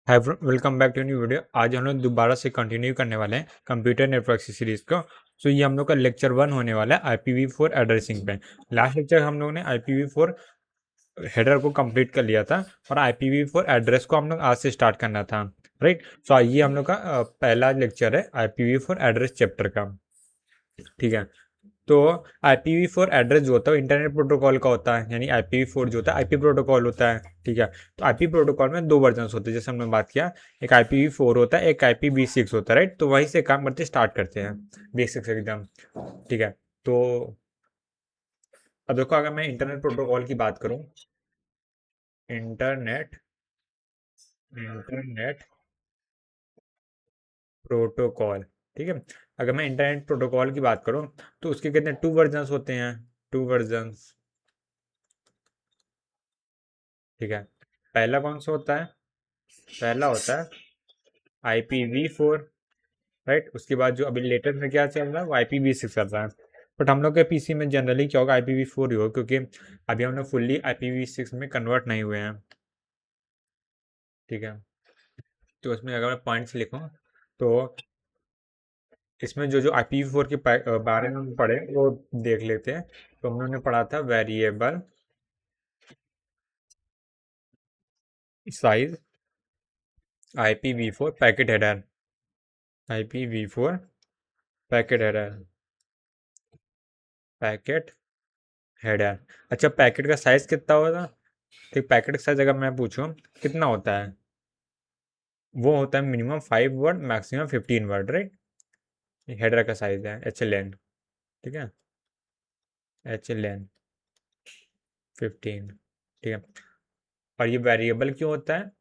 Hi welcome back to new video. आज हम लोग दोबारा से कंटिन्यू करने वाले हैं कंप्यूटर नेटवर्क की सीरीज को। सो ये हम लोग का लेक्चर 1 होने वाला है IPv4 एड्रेसिंग पे। लास्ट लेक्चर हम लोग ने IPv4 हेडर को कंप्लीट कर लिया था और IPv4 एड्रेस को हम लोग आज से स्टार्ट करना था, राइट। सो ये हम लोग का पहला लेक्चर है IPv4 एड्रेस चैप्टर का, ठीक है। तो IPv4 एड्रेस जो होता है इंटरनेट प्रोटोकॉल का होता है, यानी IPv4 जो होता है आईपी प्रोटोकॉल होता है, ठीक है। तो आईपी प्रोटोकॉल में दो वर्जन होते हैं, जैसे हमने बात किया, एक IPv4 होता है, एक IPv6 होता है, राइट। तो वहीं से काम करते स्टार्ट करते हैं, बेसिक्स एकदम, ठीक है। तो अब देखो, अगर मैं इंटरनेट प्रोटोकॉल की बात करूं, इंटरनेट इंटरनेट प्रोटोकॉल, ठीक है। अगर मैं इंटरनेट प्रोटोकॉल की बात करूं तो उसके कितने टू वर्जन्स होते हैं, टू वर्जन्स, ठीक है। पहला कौन सा होता है? पहला होता है IPv4, राइट। उसके बाद जो अभी लेटेस्ट में क्या चल रहा है वो IPv6 चल रहा है। बट हम लोग के पीसी में जनरली क्या होगा, IPv4 ही हो, क्योंकि अभी हम लोग फुल्ली IPv6 में कन्वर्ट नहीं हुए हैं, ठीक है। तो उसमें अगर मैं पॉइंट्स लिखूं तो इसमें जो जो IPv4 के बारे में हम पढ़े वो देख लेते हैं। तो हम लोगों ने पढ़ा था variable size IPv4 packet header, IPv4 packet header, packet header. अच्छा, पैकेट का साइज कितना होगा? तो पैकेट का साइज अगर मैं पूछूं कितना होता है, वो होता है minimum 5 word, maximum 15 word, right. Header का साइज है HLN, ठीक है, HLN 15, ठीक है। और ये वेरिएबल क्यों होता है?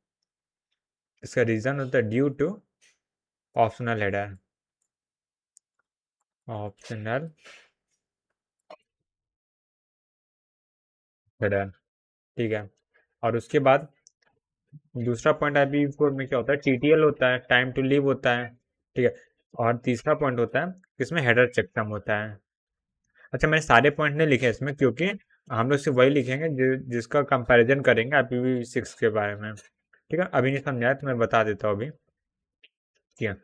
इसका रीज़न होता है due to optional header, optional header, ठीक है। और उसके बाद दूसरा पॉइंट IPv4 में क्या होता है, TTL होता है, टाइम टू लीव होता है, ठीक है। और तीसरा पॉइंट होता है इसमें हेडर चेकसम होता है। अच्छा, मैंने सारे पॉइंट नहीं लिखे इसमें, क्योंकि हम लोग सिर्फ वही लिखेंगे जिसका कंपैरिजन करेंगे IPv6 के बारे में, ठीक है। अभी नहीं समझाया तो मैं बता देता हूँ अभी, ठीक है।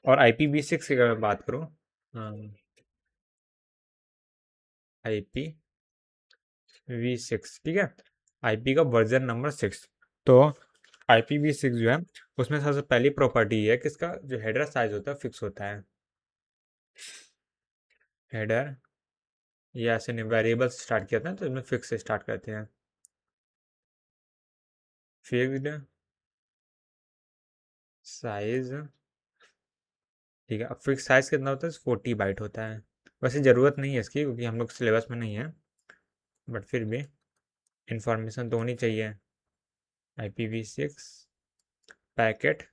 और IPv6 की अगर मैं बात करूँ, IPv6, ठीक है, IP का वर्जन नंबर 6। तो IPv6 जो है उसमें सबसे पहली प्रॉपर्टी है कि इसका जो हेडर साइज होता है फिक्स होता है। हेडर, ये ऐसे नहीं वेरिएबल से स्टार्ट किया था तो इसमें फिक्स से स्टार्ट करते हैं, फिक्स्ड साइज, ठीक है। अब फिक्स साइज कितना होता है? 40 बाइट होता है। वैसे ज़रूरत नहीं है इसकी, क्योंकि हम लोग सिलेबस में नहीं है, बट फिर भी इंफॉर्मेशन तो होनी चाहिए। IPv6 पैकेट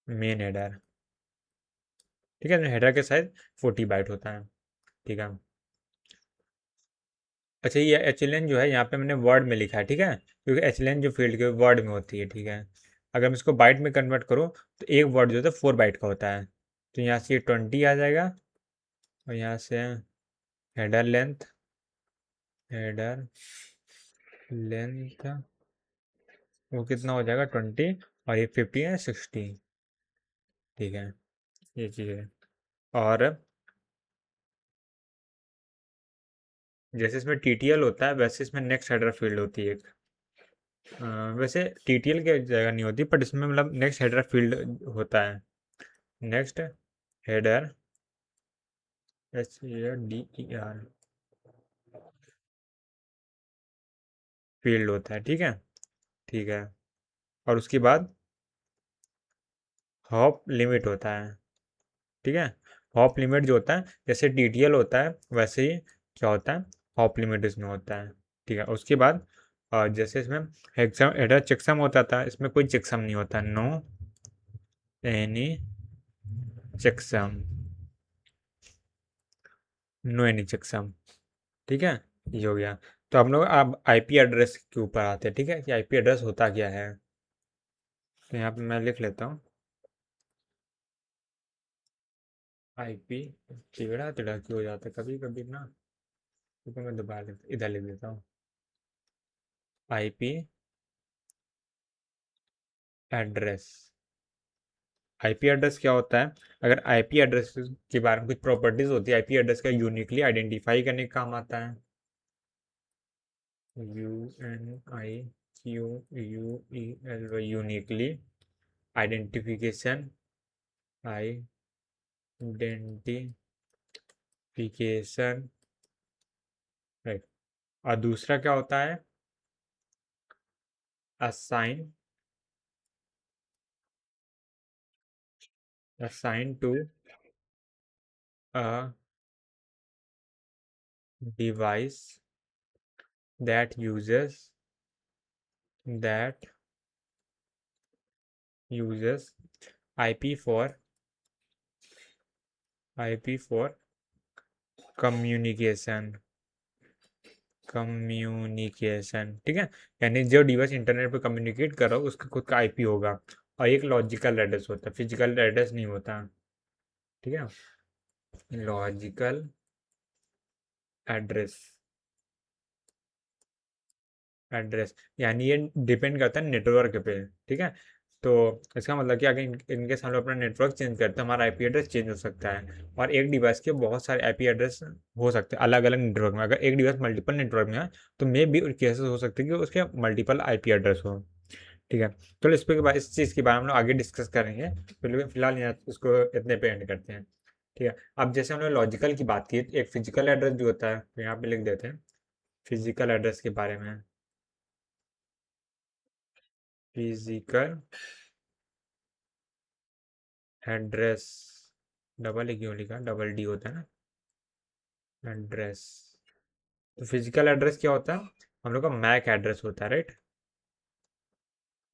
मेन हेडर, ठीक है। हेडर के साइज 40 बाइट होता है, ठीक है। अच्छा, ये HLN जो है यहाँ पे मैंने वर्ड में लिखा है, ठीक है, क्योंकि HLN जो फील्ड के वर्ड में होती है, ठीक है। अगर मैं इसको बाइट में कन्वर्ट करूँ तो एक वर्ड जो होता है 4 बाइट का होता है। तो यहाँ से ये 20 आ जाएगा, और यहाँ से हेडर लेंथ, हेडर लेंथ वो कितना हो जाएगा 20, और ये 50 है 60, ठीक है। ये चीज़ है। और जैसे इसमें TTL होता है वैसे इसमें नेक्स्ट हेडर फील्ड होती है एक। वैसे TTL की जगह नहीं होती, बट इसमें मतलब नेक्स्ट हेडर फील्ड होता है, नेक्स्ट हेडर, HADER फील्ड होता है, ठीक है, ठीक है। और उसके बाद हॉप लिमिट होता है, ठीक है। हॉप लिमिट जो होता है जैसे TTL होता है वैसे ही क्या होता है, हॉप लिमिट इसमें होता है, ठीक है। उसके बाद जैसे इसमें हेक्सम हेडर चेकसम होता था, इसमें कोई चेकसम नहीं होता, no any checksum, no any checksum, ठीक है। ये हो गया। तो हम लोग अब IP एड्रेस के ऊपर आते हैं, ठीक है, कि IP एड्रेस होता क्या है। तो यहाँ पे मैं लिख लेता हूँ IP, टेढ़ा टेढ़ा क्यों हो जाता है कभी कभी ना, तो मैं दोबारा इधर लिख देता हूँ IP एड्रेस। आईपी एड्रेस क्या होता है? अगर आईपी एड्रेस के बारे में कुछ प्रॉपर्टीज होती है, आईपी एड्रेस का यूनिकली आइडेंटिफाई करने का काम आता है। U N I Q U E L Y, uniquely identification, identification, right. और दूसरा क्या होता है? Assign, assign to a device that that uses IP for communication, communication, ठीक है। यानी जो डिवाइस इंटरनेट पे कम्युनिकेट कर रहा हो उसका खुद का आईपी होगा। और एक लॉजिकल एड्रेस होता है, फिजिकल एड्रेस नहीं होता, ठीक है। लॉजिकल एड्रेस, एड्रेस यानी ये डिपेंड करता है नेटवर्क पे, ठीक है। तो इसका मतलब कि अगर इनके सामने अपना नेटवर्क चेंज करते हैं, हमारा आईपी एड्रेस चेंज हो सकता है। और एक डिवाइस के बहुत सारे आईपी एड्रेस हो सकते हैं अलग अलग नेटवर्क में। अगर एक डिवाइस मल्टीपल नेटवर्क में है तो मे भी केसेस हो सकते हैं कि उसके मल्टीपल आईपी एड्रेस हो, ठीक है। चलो इस पे इस चीज़ के बारे में हम लोग आगे डिस्कस करेंगे। फिलहाल यहाँ इसको इतने पे एंड करते हैं, ठीक है। अब जैसे हमने लॉजिकल की बात की, एक फिजिकल एड्रेस भी होता है, तो यहाँ पे लिख देते हैं फिजिकल एड्रेस के बारे में। फिजिकल एड्रेस, डबल क्यों लिखा, डबल डी होता है ना, एड्रेस। तो फिजिकल एड्रेस क्या होता है? हम लोग का मैक एड्रेस होता है, राइट।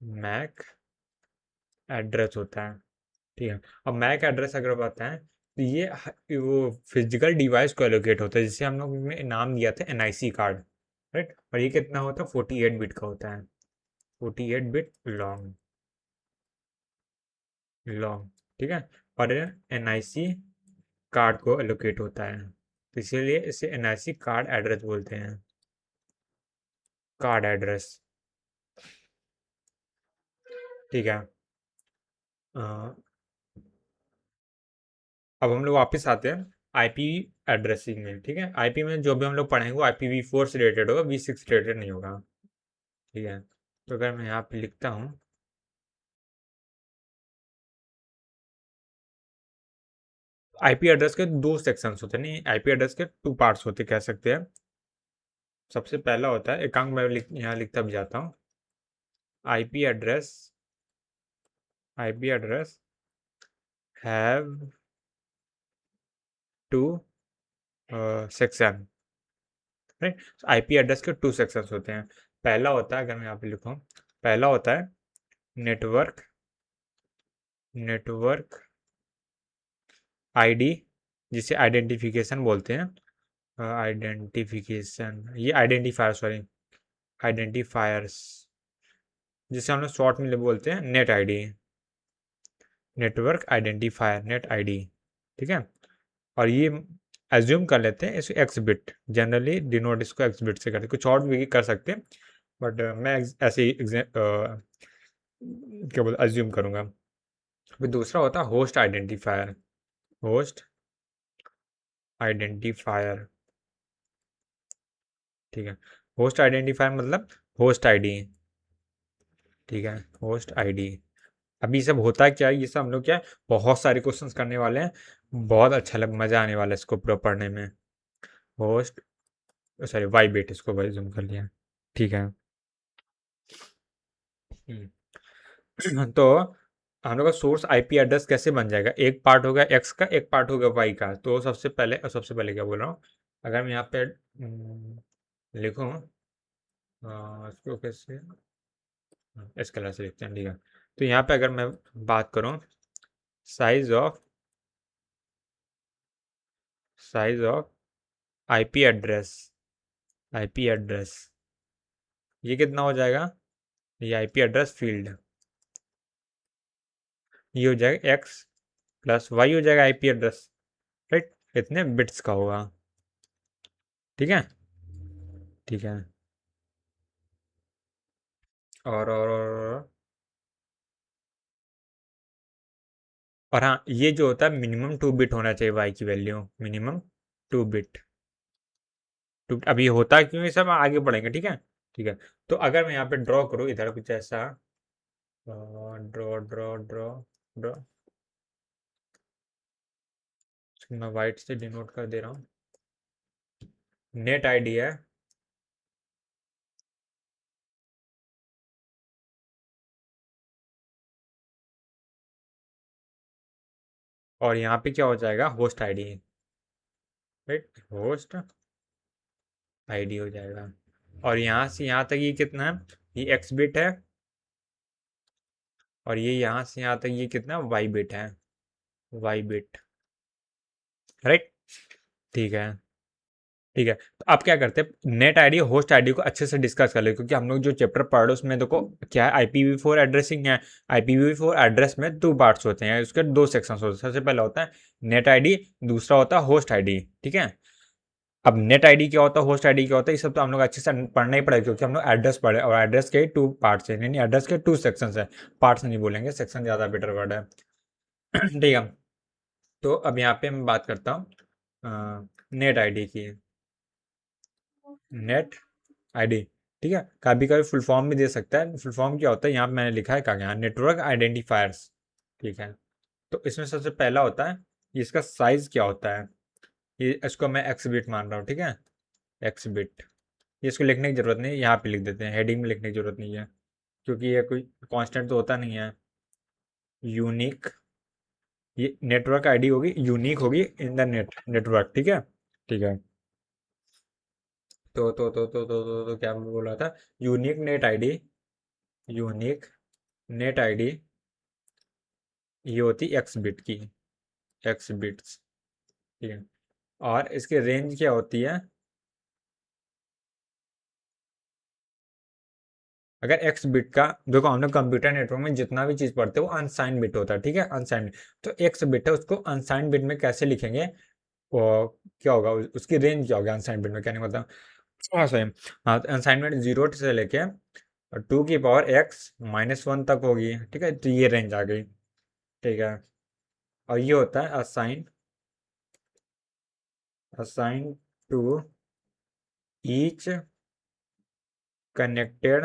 मैक एड्रेस होता है, ठीक है। अब मैक एड्रेस अगर बताएं तो ये वो फिजिकल डिवाइस को एलोकेट होता है, जिसे हम लोग ने नाम दिया था एनआईसी कार्ड, राइट। और ये कितना होता है? 48 बिट का होता है, 48 बिट लॉन्ग, लॉन्ग, ठीक है। और एनआईसी कार्ड को एलोकेट होता है, तो इसीलिए इसे एनआईसी कार्ड एड्रेस बोलते हैं, कार्ड एड्रेस, ठीक है। अ, अब हम लोग वापस आते हैं आईपी एड्रेसिंग में, ठीक है। आईपी में जो भी हम लोग पढ़ेंगे वो IPv4 से रिलेटेड होगा, V6 रिलेटेड नहीं होगा, ठीक है। तो अगर मैं यहाँ पे लिखता हूँ, आईपी एड्रेस के दो सेक्शंस होते हैं, नहीं आईपी एड्रेस के टू पार्ट्स होते कह सकते हैं। सबसे पहला होता है, एकांक मैं यहाँ लिखता भी जाता हूँ, IP address, IP address have two section, right. IP address के टू सेक्शंस होते हैं। पहला होता है, अगर मैं यहाँ पे लिखूँ, पहला होता है नेटवर्क, नेटवर्क आईडी, जिसे आइडेंटिफिकेशन बोलते हैं। आइडेंटिफिकेशन, ये आइडेंटिफायर, सॉरी, आइडेंटिफायर्स, जिसे हम लोग शॉर्ट में बोलते हैं net ID, network identifier, net ID, ठीक है। और ये एज्यूम कर लेते हैं इसे एक्स बिट, जनरली डिनोट इसको एक्स बिट से करते, कुछ और भी कर सकते हैं, बट मैं ऐसे ही क्या बोलते एज्यूम करूंगा। फिर दूसरा होता है होस्ट आइडेंटिफायर, होस्ट आइडेंटिफायर, ठीक है। होस्ट आइडेंटिफायर मतलब होस्ट आईडी, ठीक है, होस्ट आईडी। अभी सब होता है क्या है, ये सब हम लोग क्या है, बहुत सारे क्वेश्चंस करने वाले हैं, बहुत अच्छा लग मजा आने वाला है इसको पूरा पढ़ने में। होस्ट, सॉरी वाई बिट, इसको भाई जूम कर लिया, ठीक है। तो हम लोग का सोर्स आईपी एड्रेस कैसे बन जाएगा? एक पार्ट होगा एक्स का, एक पार्ट होगा वाई का। तो सबसे पहले क्या बोल रहा हूँ, अगर मैं यहाँ पे लिखूँ, इसको कैसे, इस कलर से लिखते हैं, ठीक है। तो यहाँ पे अगर मैं बात करूँ size of, size of IP address, IP address, ये कितना हो जाएगा? ये आईपी एड्रेस फील्ड, ये हो जाएगा एक्स प्लस वाई हो जाएगा आईपी एड्रेस, राइट। इतने बिट्स का होगा, ठीक है, ठीक है। और और हाँ, ये जो होता है मिनिमम 2 बिट होना चाहिए वाई की वैल्यू, मिनिमम 2 बिट। अब ये होता है क्यों, ये सब आगे बढ़ेंगे, ठीक है। ठीक है, तो अगर मैं यहाँ पे ड्रॉ करूँ इधर कुछ ऐसा, ड्रॉ ड्रॉ ड्रॉ ड्रॉ, मैं वाइट से डिनोट कर दे रहा हूँ। नेट आईडी है, और यहाँ पे क्या हो जाएगा, host ID, right, host ID हो जाएगा। और यहाँ से यहाँ तक ये कितना है, ये एक्स बिट है, और ये यहाँ से यहाँ तक ये कितना वाई बिट है, वाई बिट, राइट। ठीक है, ठीक है, तो अब क्या करते हैं, नेट आईडी होस्ट आईडी को अच्छे से डिस्कस कर ले, क्योंकि हम लोग जो चैप्टर पढ़ रहे हैं उसमें देखो क्या है, IPv4 एड्रेसिंग है। IPv4 एड्रेस में 2 पार्ट्स होते हैं, उसके 2 सेक्शंस होते हैं। सबसे पहला होता है नेट आईडी, दूसरा होता है होस्ट आईडी, ठीक है। अब नेट आईडी क्या होता है, होस्ट आईडी क्या होता है, ये सब तो हम लोग अच्छे से पढ़ना ही पड़ेगा, क्योंकि हम लोग एड्रेस पढ़े, और एड्रेस के 2 पार्ट्स है, यानी एड्रेस के 2 सेक्शंस है। पार्ट्स नहीं बोलेंगे, सेक्शन ज़्यादा बेटर वर्ड है। ठीक है, तो अब यहाँ पे मैं बात करता हूँ नेट आईडी की, नेट आईडी, ठीक है। कभी कभी फुल फॉर्म भी दे सकता है, फुल फॉर्म क्या होता है यहाँ पे मैंने लिखा है, क्या यहाँ नेटवर्क आइडेंटिफायर्स, ठीक है। तो इसमें सबसे पहला होता है, इसका साइज क्या होता है, ये इसको मैं एक्स बिट मान रहा हूँ, ठीक है, एक्स बिट। इसको लिखने की जरूरत नहीं, यहाँ पे लिख देते हैं, हेडिंग में लिखने की जरूरत नहीं है, क्योंकि ये कोई कांस्टेंट तो होता नहीं है। यूनिक, ये नेटवर्क आईडी होगी, यूनिक होगी इन द नेटवर्क, ठीक है। ठीक है, तो क्या बोला था, unique net ID, unique net ID ये होती एक्स बिट की, एक्स बिट्स, ठीक है। और इसकी रेंज क्या होती है, अगर एक्स बिट का, देखो हम लोग कंप्यूटर नेटवर्क में जितना भी चीज़ पढ़ते हैं वो अनसाइन बिट होता है, ठीक है, अनसाइन। तो एक्स बिट है, उसको अनसाइन बिट में कैसे लिखेंगे, वो क्या होगा, उसकी रेंज क्या होगी अनसाइन बिट में, क्या नहीं मतलब, हाँ सही। हाँ, तो अनसाइन बिट 0 से लेके 2 की पावर x-1 तक होगी, ठीक है, तो ये रेंज आ गई, ठीक है। और ये होता है assign, assign to each connected,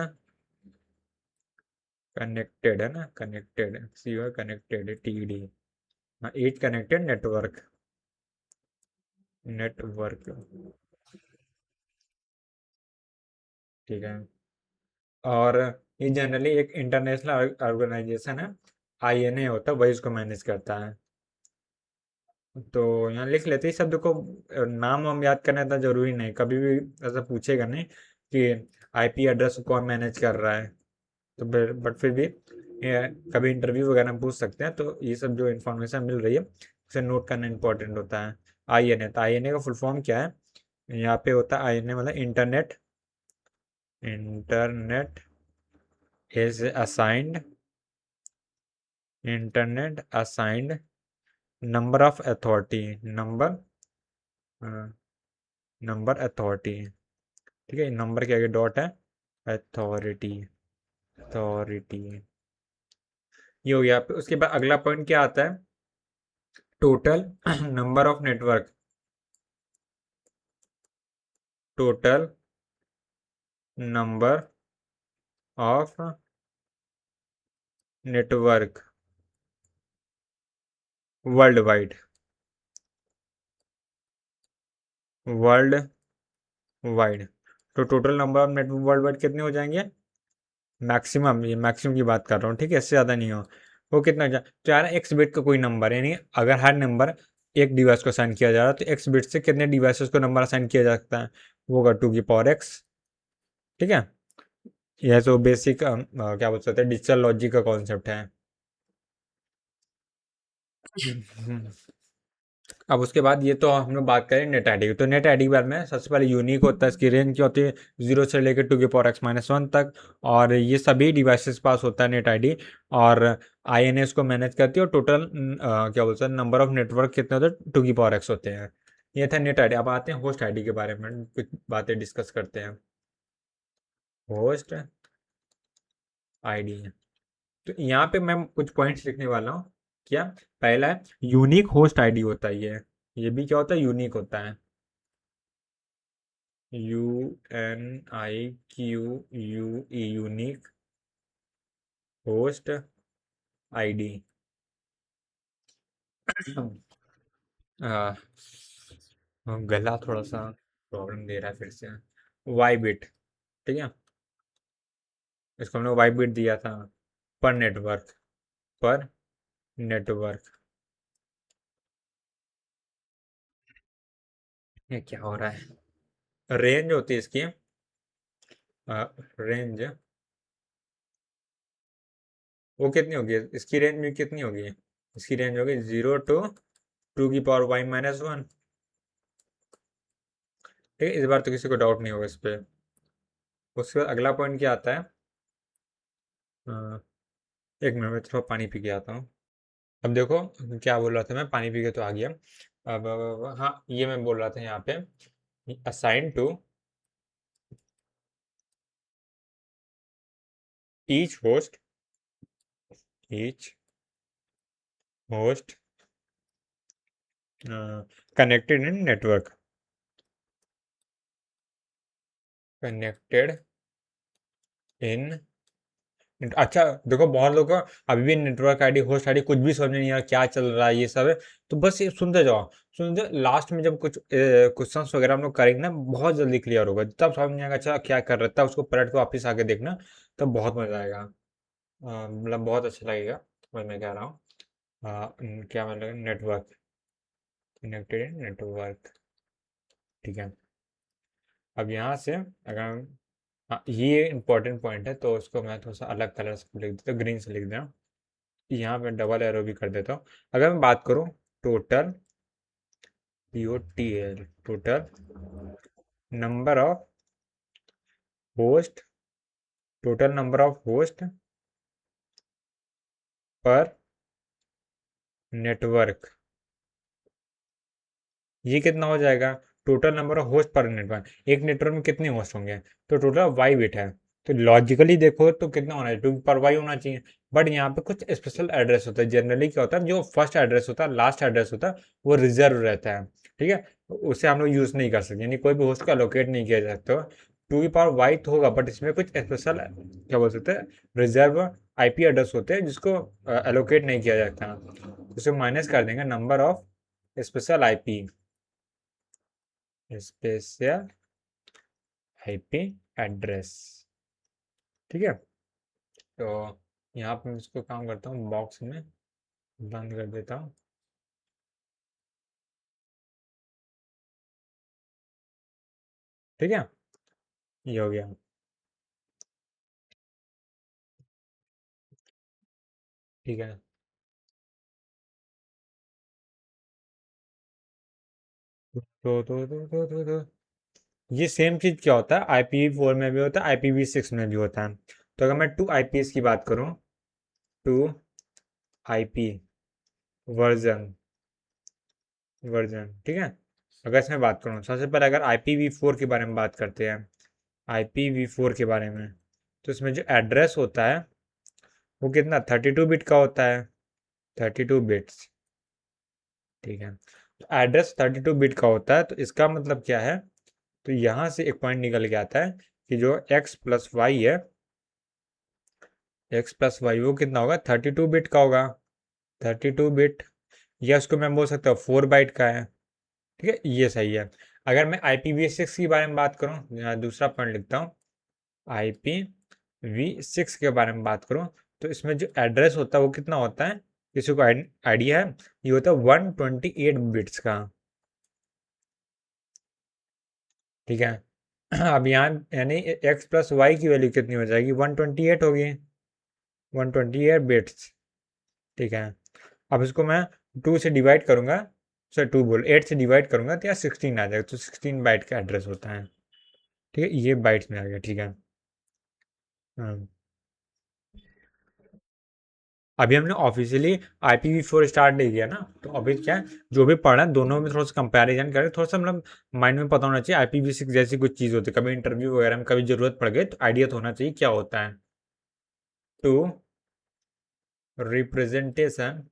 connected है ना, connected C O connected TD, हाँ, ईच कनेक्टेड नेटवर्क, नेटवर्क, ठीक है। और ये जनरली एक इंटरनेशनल ऑर्गेनाइजेशन है, INA होता है, वही इसको मैनेज करता है। तो यहाँ लिख लेते हैं शब्द को, नाम हम याद करना इतना जरूरी नहीं, कभी भी ऐसा पूछेगा नहीं कि IP एड्रेस को कौन मैनेज कर रहा है, तो बट फिर भी कभी इंटरव्यू वगैरह में पूछ सकते हैं, तो ये सब जो इन्फॉर्मेशन मिल रही है उसे नोट करना इंपॉर्टेंट होता है। INA, तो INA का फुल फॉर्म क्या है, यहाँ पे होता है INA मतलब internet, internet is assigned, internet assigned number of authority, number, number authority, ठीक है, नंबर के आगे डॉट है, अथॉरिटी, अथॉरिटी, ये हो गया। उसके बाद अगला पॉइंट क्या आता है, total number of network, total number of network world wide, world wide, तो total number of network world wide कितने हो जाएंगे, मैक्सिमम, ये मैक्सिमम की बात कर रहा हूँ, ठीक है, इससे ज़्यादा नहीं हो, वो कितना हो जाए, तो यार एक्स बिट का कोई नंबर, यानी अगर हर नंबर एक डिवाइस को असाइन किया जा रहा है, तो एक्स बिट से कितने डिवाइसेस को नंबर असाइन किया जा सकता है, वो होगा 2 की पावर x, ठीक है। यह तो बेसिक क्या बोल सकते हैं, डिजिटल लॉजिक का कॉन्सेप्ट है। अब उसके बाद ये तो हम लोग बात करें नेट आईडी की, तो नेट आईडी के बारे में सबसे पहले यूनिक होता है, इसकी रेंज क्या होती है, 0 से लेकर 2 की पावर x-1 तक, और ये सभी डिवाइसेस पास होता है नेट आईडी, और INA को मैनेज करती है, और टोटल क्या बोलते हैं नंबर ऑफ नेटवर्क कितने होते हैं, 2 की पावर x होते हैं। ये था नेट आईडी। अब आते हैं होस्ट आईडी के बारे में, कुछ बातें डिस्कस करते हैं, होस्ट आईडी। तो यहाँ पे मैं कुछ पॉइंट्स लिखने वाला हूँ, क्या पहला है यूनिक होस्ट आईडी होता है, ये भी क्या होता है, यूनिक होता है, UNIQUE, यूनिक होस्ट आईडी। गला थोड़ा सा प्रॉब्लम दे रहा है फिर से। वाई बिट, ठीक है, इसको हमने वाई बिट दिया था, पर नेटवर्क, पर नेटवर्क। ये क्या हो रहा है, रेंज होती है इसकी, रेंज वो कितनी होगी, इसकी रेंज में कितनी होगी, इसकी रेंज होगी 0 to 2 की पावर y - 1। ठीक है, इस बार तो किसी को डाउट नहीं होगा इस पे। उसके बाद अगला पॉइंट क्या आता है, एक मिनट में थोड़ा पानी पी के आता हूँ। अब देखो क्या बोल रहा था मैं, पानी पी के तो आ गया। अब हाँ, ये मैं बोल रहा था यहाँ पे, assign to each host, each host connected in network, connected in. अच्छा देखो, बहुत लोगों का अभी भी नेटवर्क आईडी होस्ट आईडी कुछ भी समझ में नहीं आ रहा क्या चल रहा है ये सब है। तो बस ये सुनते जाओ, सुनते लास्ट में जब कुछ क्वेश्चंस वगैरह हम लोग करेंगे ना, बहुत जल्दी क्लियर होगा, तब समझ में आएगा अच्छा क्या कर रहा था, उसको पलट के वापस आके देखना, तब बहुत मजा आएगा। मतलब बहुत अच्छा लगेगा, समझ में कह रहा हूँ। क्या मतलब, नेटवर्क, कनेक्टेड नेटवर्क, ठीक है। अब यहाँ से अगर हाँ, ये इंपॉर्टेंट पॉइंट है, तो उसको मैं थोड़ा सा अलग कलर से लिख देता हूँ, ग्रीन से लिख देता हूँ। यहाँ पे डबल एरो भी कर देता हूँ। अगर मैं बात करूँ total, TOTL, total number of host, total number of host पर नेटवर्क, ये कितना हो जाएगा, टोटल नंबर ऑफ होस्ट पर नेटवर्क, एक नेटवर्क में कितने होस्ट होंगे, तो टोटल वाई बिट है, तो लॉजिकली देखो तो कितना होना चाहिए, 2 पर वाई होना चाहिए। बट यहाँ पे कुछ स्पेशल एड्रेस होता है, जनरली क्या होता है, जो फर्स्ट एड्रेस होता है, लास्ट एड्रेस होता है, वो रिजर्व रहता है, ठीक है, उसे हम लोग यूज़ नहीं कर सकते, यानी कोई भी होस्ट को एलोकेट नहीं किया जा सकता। 2 की पावर वाई तो होगा, बट इसमें कुछ स्पेशल क्या बोल सकते हैं, रिजर्व IP एड्रेस होते हैं जिसको एलोकेट नहीं किया जाता, उसे माइनस कर देंगे number of special IP, special IP address, ठीक है। तो यहाँ पे मैं इसको काम करता हूँ, बॉक्स में बंद कर देता हूँ, ठीक है, ये हो गया। ठीक है, तो ये सेम चीज क्या होता है, IPv4 में भी होता है, IPv6 में भी होता है। तो अगर मैं 2 IPs की बात करूँ, 2 IP वर्जन, ठीक है, अगर इसमें बात करूँ, सबसे पहले अगर IPv4 के बारे में बात करते हैं, IPv4 के बारे में, तो इसमें जो एड्रेस होता है वो कितना 32 बिट का होता है, 32 बिट्स, ठीक है। तो एड्रेस 32 बिट का होता है, तो इसका मतलब क्या है, तो यहाँ से एक पॉइंट निकल के आता है कि जो x+y है, x+y वो कितना होगा, 32 बिट का होगा, 32 बिट, या उसको मैं बोल सकता हूँ 4 बाइट का है, ठीक है, ये सही है। अगर मैं IPv6 के बारे में बात करूँ, यहाँ दूसरा पॉइंट लिखता हूँ, IPv6 के बारे में बात करूँ, तो इसमें जो एड्रेस होता है वो कितना होता है, किसी को आइडिया है, ये होता है 128 बिट्स का, ठीक है। अब यहाँ यानी x+y की वैल्यू कितनी हो जाएगी, 128 होगी, 128 बिट्स, ठीक है। अब इसको मैं 2 से डिवाइड करूंगा, सर 8 से डिवाइड करूंगा तो यार 16 आ जाएगा, तो 16 बाइट का एड्रेस होता है, ठीक है, ये बाइट्स में आ गया, ठीक है। हाँ। अभी हमने ऑफिशियली IPv4 स्टार्ट नहीं किया ना, तो अभी क्या है, जो भी पढ़ा है दोनों में थोड़ा सा कंपैरिजन करें, थोड़ा सा मतलब माइंड में पता होना चाहिए, IPv6 जैसी कुछ चीज़ होती है, कभी इंटरव्यू वगैरह में कभी जरूरत पड़ गई तो आइडिया तो होना चाहिए क्या होता है। Two representation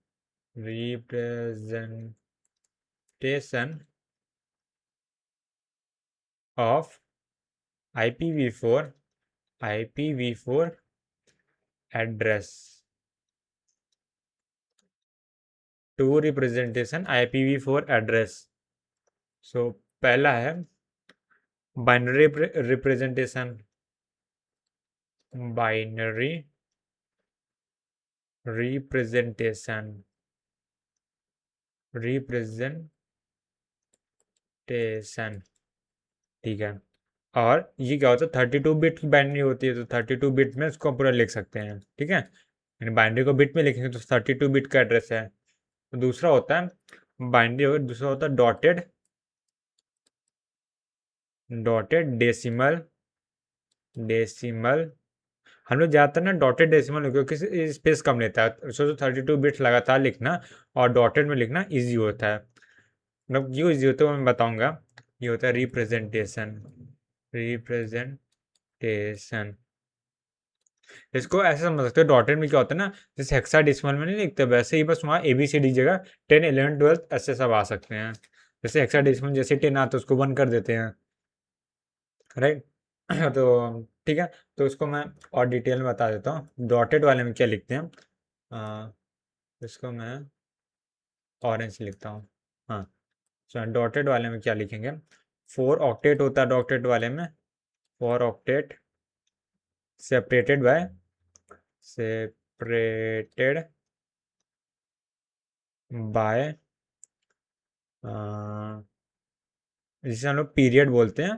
representation of IPv4 address. Two representation IPv4 address. So पहला है बाइनरी रिप्रेजेंटेशन. Binary representation. ठीक है. और ये क्या होता है, 32 बिट की बाइनरी होती है, तो 32 बिट में इसको पूरा लिख सकते हैं. ठीक है. यानी बाइनरी को बिट में लिखेंगे तो 32 बिट का एड्रेस है. तो दूसरा होता है बाइनरी, दूसरा होता है डॉटेड डेसिमल. हम लोग ज़्यादातर ना डॉटेड डेसिमल क्योंकि स्पेस कम लेता है, सोचो 32 बिट लगातार लिखना और डॉटेड में लिखना इजी होता है. मतलब क्यों इजी होता है वो मैं बताऊंगा. ये होता है रिप्रेजेंटेशन. इसको ऐसे समझ सकते हो, डॉटेड में क्या होता है ना, जैसे हेक्साडेसिमल में नहीं लिखते वैसे ही बस वहाँ ABCD जगह 10 11 12 ऐसे सब आ सकते हैं. जैसे हेक्साडेसिमल जैसे 10 आता है उसको 1 कर देते हैं, राइट. तो ठीक है. तो इसको मैं और डिटेल में बता देता हूँ डॉटेड वाले में क्या लिखते हैं. आ, इसको मैं ऑरेंज लिखता हूँ. हाँ, डॉटेड वाले में क्या लिखेंगे. 4 ऑक्टेट होता है डॉटेड वाले में. 4 ऑक्टेट सेपरेटेड बाय जिसे हम लोग पीरियड बोलते हैं.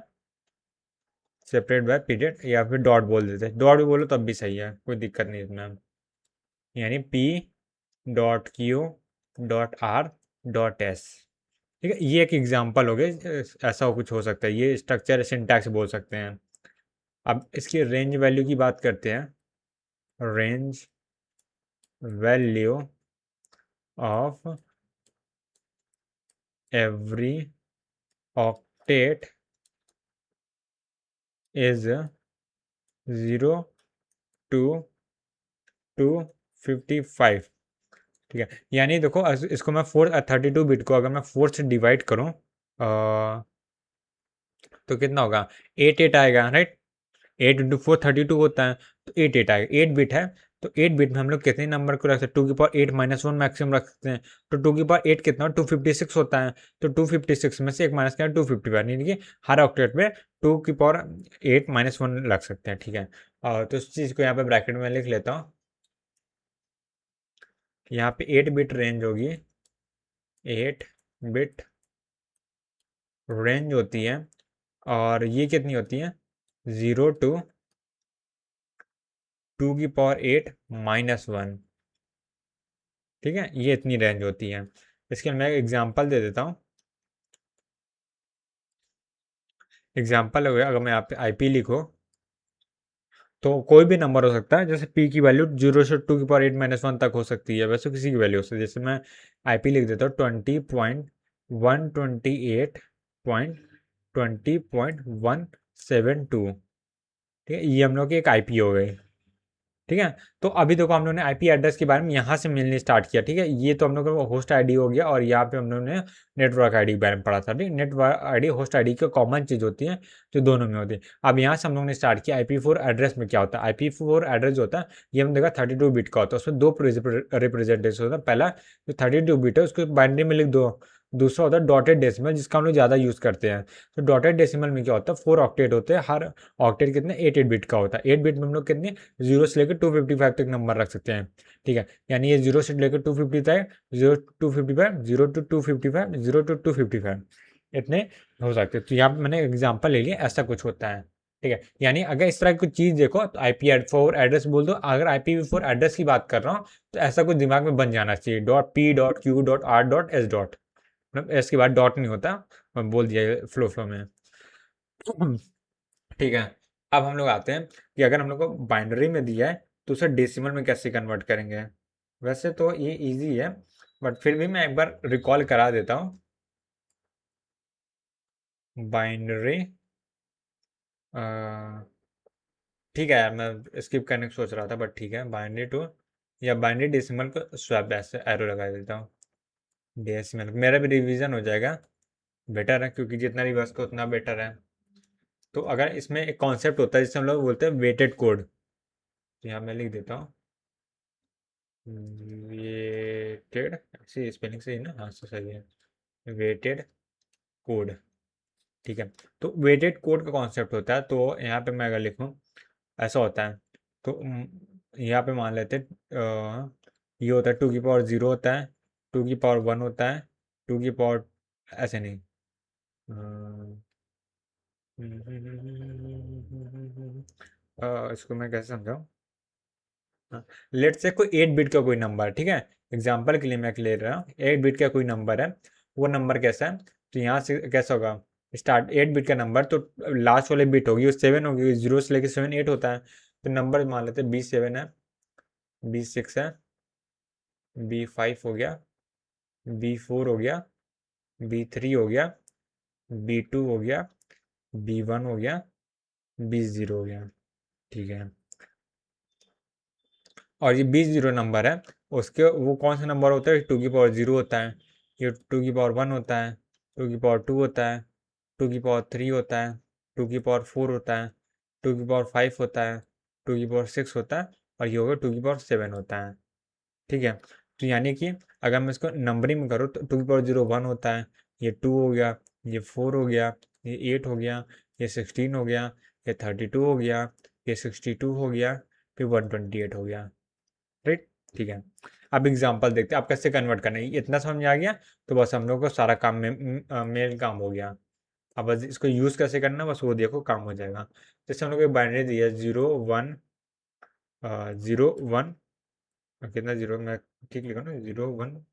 सेपरेट बाय पीरियड या फिर डॉट बोल देते हैं. डॉट भी बोलो तब भी सही है, कोई दिक्कत नहीं इसमें. यानी P.Q.R.S. ठीक है. ये एक एग्जांपल हो गया, ऐसा कुछ हो सकता है. ये स्ट्रक्चर सिंटैक्स बोल सकते हैं. अब इसकी रेंज वैल्यू की बात करते हैं. Range value of every octet is 0 to 255. ठीक है. यानी देखो इसको मैं 32 बिट को अगर मैं 4 से डिवाइड करूं तो कितना होगा. 8 8 आएगा, राइट. 8 × 4 32 होता है, तो 8 8 आएगा. 8 बिट है तो 8 बिट में हम लोग कितने नंबर को रख सकते हैं. 2 की पावर 8 - 1 मैक्सिमम रख सकते हैं. तो 2 की पावर 8 कितना 256 होता है. तो 256 में से एक माइनस किया 255, यानी कि हर ऑक्टेट में 2 की पावर 8 - 1 रख सकते हैं. ठीक है. तो इस चीज़ को यहाँ पे ब्रैकेट में लिख लेता हूँ. यहाँ पे 8 बिट रेंज होगी. 8 बिट रेंज होती है और ये कितनी होती है 0 to 2 की पावर 8 - 1. ठीक है. ये इतनी रेंज होती है. इसके मैं एग्जांपल दे देता हूँ. एग्जांपल हो गया, अगर मैं यहाँ पे IP लिखो तो कोई भी नंबर हो सकता है. जैसे P की वैल्यू 0 से 2 की पावर 8 - 1 तक हो सकती है, वैसे किसी की वैल्यू हो सकती है. जैसे मैं IP लिख देता हूँ 20.128.20.172. ठीक है. ये हम लोग की एक IP हो गई. ठीक है. तो अभी देखो हम लोग ने IP एड्रेस के बारे में यहाँ से मिलने स्टार्ट किया. ठीक है. ये तो हम लोग का होस्ट ID हो गया और यहाँ पे हम लोग ने नेटवर्क ID के बारे में पढ़ा था. ठीक. नेटवर्क ID होस्ट ID की कॉमन चीज़ होती है जो दोनों में होती है. अब यहाँ से हम लोग ने स्टार्ट किया IP4 एड्रेस में क्या होता है. IP4 एड्रेस जो होता है ये हम देखा 32 बिट का होता है. उसमें दो रिप्रेजेंटेशन होता है. पहला जो 32 बिट है उसको बाइनरी में लिख दो. दूसरा होता है डॉटेड डेसिमल जिसका हम लोग ज़्यादा यूज़ करते हैं. तो डॉटेड डेसिमल में क्या होता है 4 ऑक्टेट होते हैं. हर ऑक्टेट कितने 8 8 बिट का होता है. 8 बिट में हम लोग कितने 0 से लेकर 255 तक नंबर रख सकते हैं. ठीक है. यानी ये 0 से लेकर 255, 0 to 255, 0 to 255, 0 to 255 इतने हो सकते हैं. तो यहाँ पे मैंने एग्जांपल ले लिया, ऐसा कुछ होता है. ठीक है. यानी अगर इस तरह की कुछ चीज़ देखो तो IP4 एड्रेस बोल दो. अगर IPv4 एड्रेस की बात कर रहा हूँ तो ऐसा कुछ दिमाग में बन जाना चाहिए. .P.Q.R.S. मतलब एस के बाद डॉट नहीं होता. मैं बोल दिया फ्लो में. ठीक है. अब हम लोग आते हैं कि अगर हम लोग को बाइनरी में दिया है तो उसे डेसिमल में कैसे कन्वर्ट करेंगे. वैसे तो ये इजी है बट फिर भी मैं एक बार रिकॉल करा देता हूँ. बाइनरी ठीक है यार, मैं स्किप करने की सोच रहा था बट ठीक है. बाइनरी टू या बाइनरी डेसिमल को स्वैप ऐसे एरो लगा देता हूँ, डेसिमल मेरा भी रिवीजन हो जाएगा, बेटर है क्योंकि जितना रिवर्स का उतना बेटर है। तो अगर इसमें एक कॉन्सेप्ट होता है जिसे हम लोग बोलते हैं वेटेड कोड, तो यहाँ मैं लिख देता हूँ वेटेड, ऐसी स्पेलिंग सही है ना, हाँ सही है, वेटेड कोड। ठीक है, तो वेटेड कोड का कॉन्सेप्ट होता है, तो यहाँ पे मैं अगर लिखूँ ऐसा होता है, तो यहाँ पे मान लेते हैं ये होता है 2 की पावर 0 होता है, 2 की पावर 1 होता है, 2 की पावर, ऐसे नहीं, इसको मैं कैसे समझाऊँ, लेट से कोई 8 बिट का कोई नंबर, ठीक है, एग्जाम्पल के लिए मैं ले रहा हूँ 8 बिट का कोई नंबर है, वो नंबर कैसा है, तो यहाँ से कैसा होगा, स्टार्ट 8 बिट का नंबर, तो लास्ट वाले बिट होगी वो 7 होगी, 0 से लेके 7 8 होता है, तो नंबर मान लेते हैं B7 है, B6 है, B5 हो गया, B4 हो गया, B3 हो गया, B2 हो गया, B1 हो गया, B0 हो गया। ठीक है, और ये 20 नंबर है, उसके वो कौन सा नंबर होता है, 2 की पावर 0 होता है, ये 2 की पावर 1 होता है, 2 की पावर 2 होता है, 2 की पावर 3 होता है, 2 की पावर 4 होता है, 2 की पावर 5 होता है, 2 की पावर 6 होता है, और ये होगा 2 की पावर 7 होता है। ठीक है, तो यानी कि अगर मैं इसको नंबरिंग में करूँ तो 2 की पावर 0 1 होता है, ये 2 हो गया, ये 4 हो गया, ये 8 हो गया, ये 16 हो गया, ये 32 हो गया, ये 62 हो गया, फिर 128 हो गया। राइट, ठीक है, अब एग्जांपल देखते हैं आप कैसे कन्वर्ट करना है, इतना समझ आ गया तो बस हम लोग को सारा काम में मेल काम हो गया। अब बस इसको यूज़ कैसे करना है बस वो देखो, काम हो जाएगा। जैसे हम लोग एक बाइनरी दी है 0 1 0 1, कितना जीरो, मैं ठीक लिखा ना, 0 1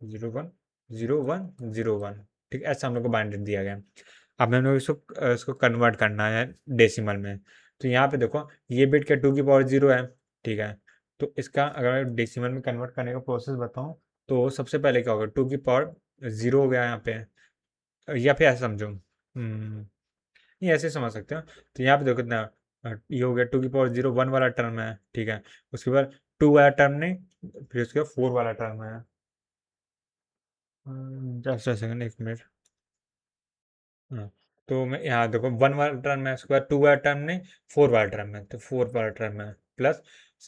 0 1 0 1 0 1, ठीक, ऐसा हम लोग को बाइनरी दिया गया। अब हम लोग इसको कन्वर्ट करना है डेसिमल में, तो यहाँ पे देखो ये बिट क्या 2 की पावर 0 है, ठीक है, तो इसका अगर डेसिमल में कन्वर्ट करने का प्रोसेस बताऊँ तो सबसे पहले क्या होगा, 2 की पावर 0 हो गया यहाँ पे, या फिर ऐसा समझो, नहीं ऐसे समझ सकते हो, तो यहाँ पे देखो कितना, ये हो गया 2 की पावर 0 1 वाला टर्म है, ठीक है, उसके बाद 2 वाला टर्म नहीं, फिर उसके बाद 4 वाला टर्म है, जस्ट अ सेकंड, 1 मिनट, हाँ, तो मैं यहाँ देखो 1 वाला टर्म है, उसके बाद 2 वाला टर्म नहीं, 4 वाला टर्म है, तो 4 वाला टर्म है, प्लस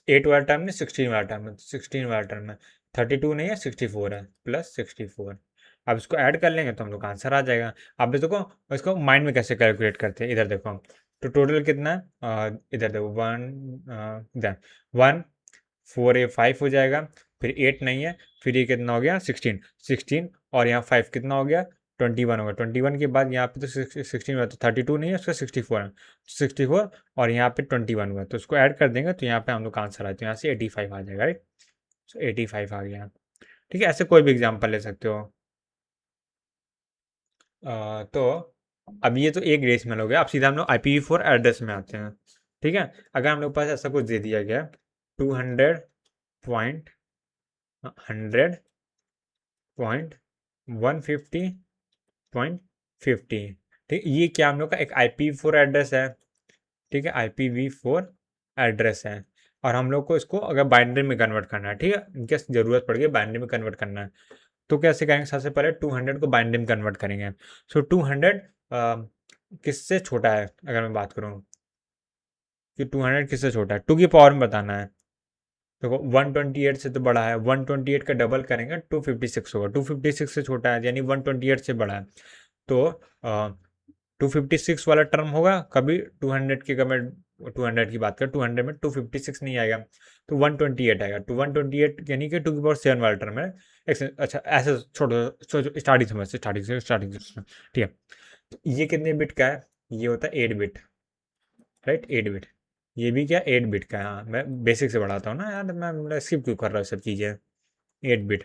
8 वाला टर्म नहीं, 16 वाला टर्म है, 16 वाला टर्म है, 32 नहीं है, 64 है, प्लस 64। अब इसको ऐड कर लेंगे तो हम लोग का आंसर आ जाएगा। अब भी देखो इसको माइंड में कैसे कैलकुलेट करते हैं, इधर देखो, तो टोटल कितना है, इधर देखो 1, 1 4 ये 5 हो जाएगा, फिर 8 नहीं है, फिर ये कितना हो गया 16 16, और यहाँ 5 कितना हो गया 21 होगा, 21 के बाद यहाँ पे तो 16 हुआ, तो 32 नहीं है उसका 64 है, 64 और यहाँ पे 21 हुआ, तो उसको ऐड कर देंगे तो यहाँ पे हम लोग का आंसर आए, तो यहाँ से 85 आ जाएगा, राइट, 85 आ गया। ठीक है, ऐसे कोई भी एग्जाम्पल ले सकते हो। तो अब ये तो एक डेसिमल हो गया, अब सीधा हम लोग IPv4 एड्रेस में आते हैं। ठीक है, अगर हम लोग के पास ऐसा कुछ दे दिया गया 200.100.150.50, ठीक, ये क्या हम लोग का एक IPv4 एड्रेस है। ठीक है, IPv4 एड्रेस है, और हम लोग को इसको अगर बाइनरी में कन्वर्ट करना है, ठीक है, इनकेस ज़रूरत पड़ गई बाइनरी में कन्वर्ट करना है, तो कैसे करेंगे, सबसे पहले 200 को बाइनरी में कन्वर्ट करेंगे। सो 200 किससे छोटा है, अगर मैं बात करूँ कि 200 किससे छोटा है, 2 की पावर में बताना है, देखो 128 से तो बड़ा है, 128 का डबल करेंगे 256 होगा, 256 से छोटा है यानी 128 से बड़ा है, तो 256 वाला टर्म होगा कभी 200 की, अगर मैं 200 की बात करें 200 में 256 नहीं आएगा, तो 128 आएगा, तो 128 यानी कि 2 की पावर 7 वाला टर्म है। अच्छा ऐसे छोड़ो स्टार्टिंग समझ से, स्टार्टिंग से ठीक है, तो ये कितने बिट का है, ये होता है 8 बिट, राइट, 8 बिट, ये भी क्या 8 बिट का है, हाँ मैं बेसिक से बढ़ाता हूँ ना यार, मैं स्किप क्यों कर रहा हूँ सब चीज़ें, 8 बिट,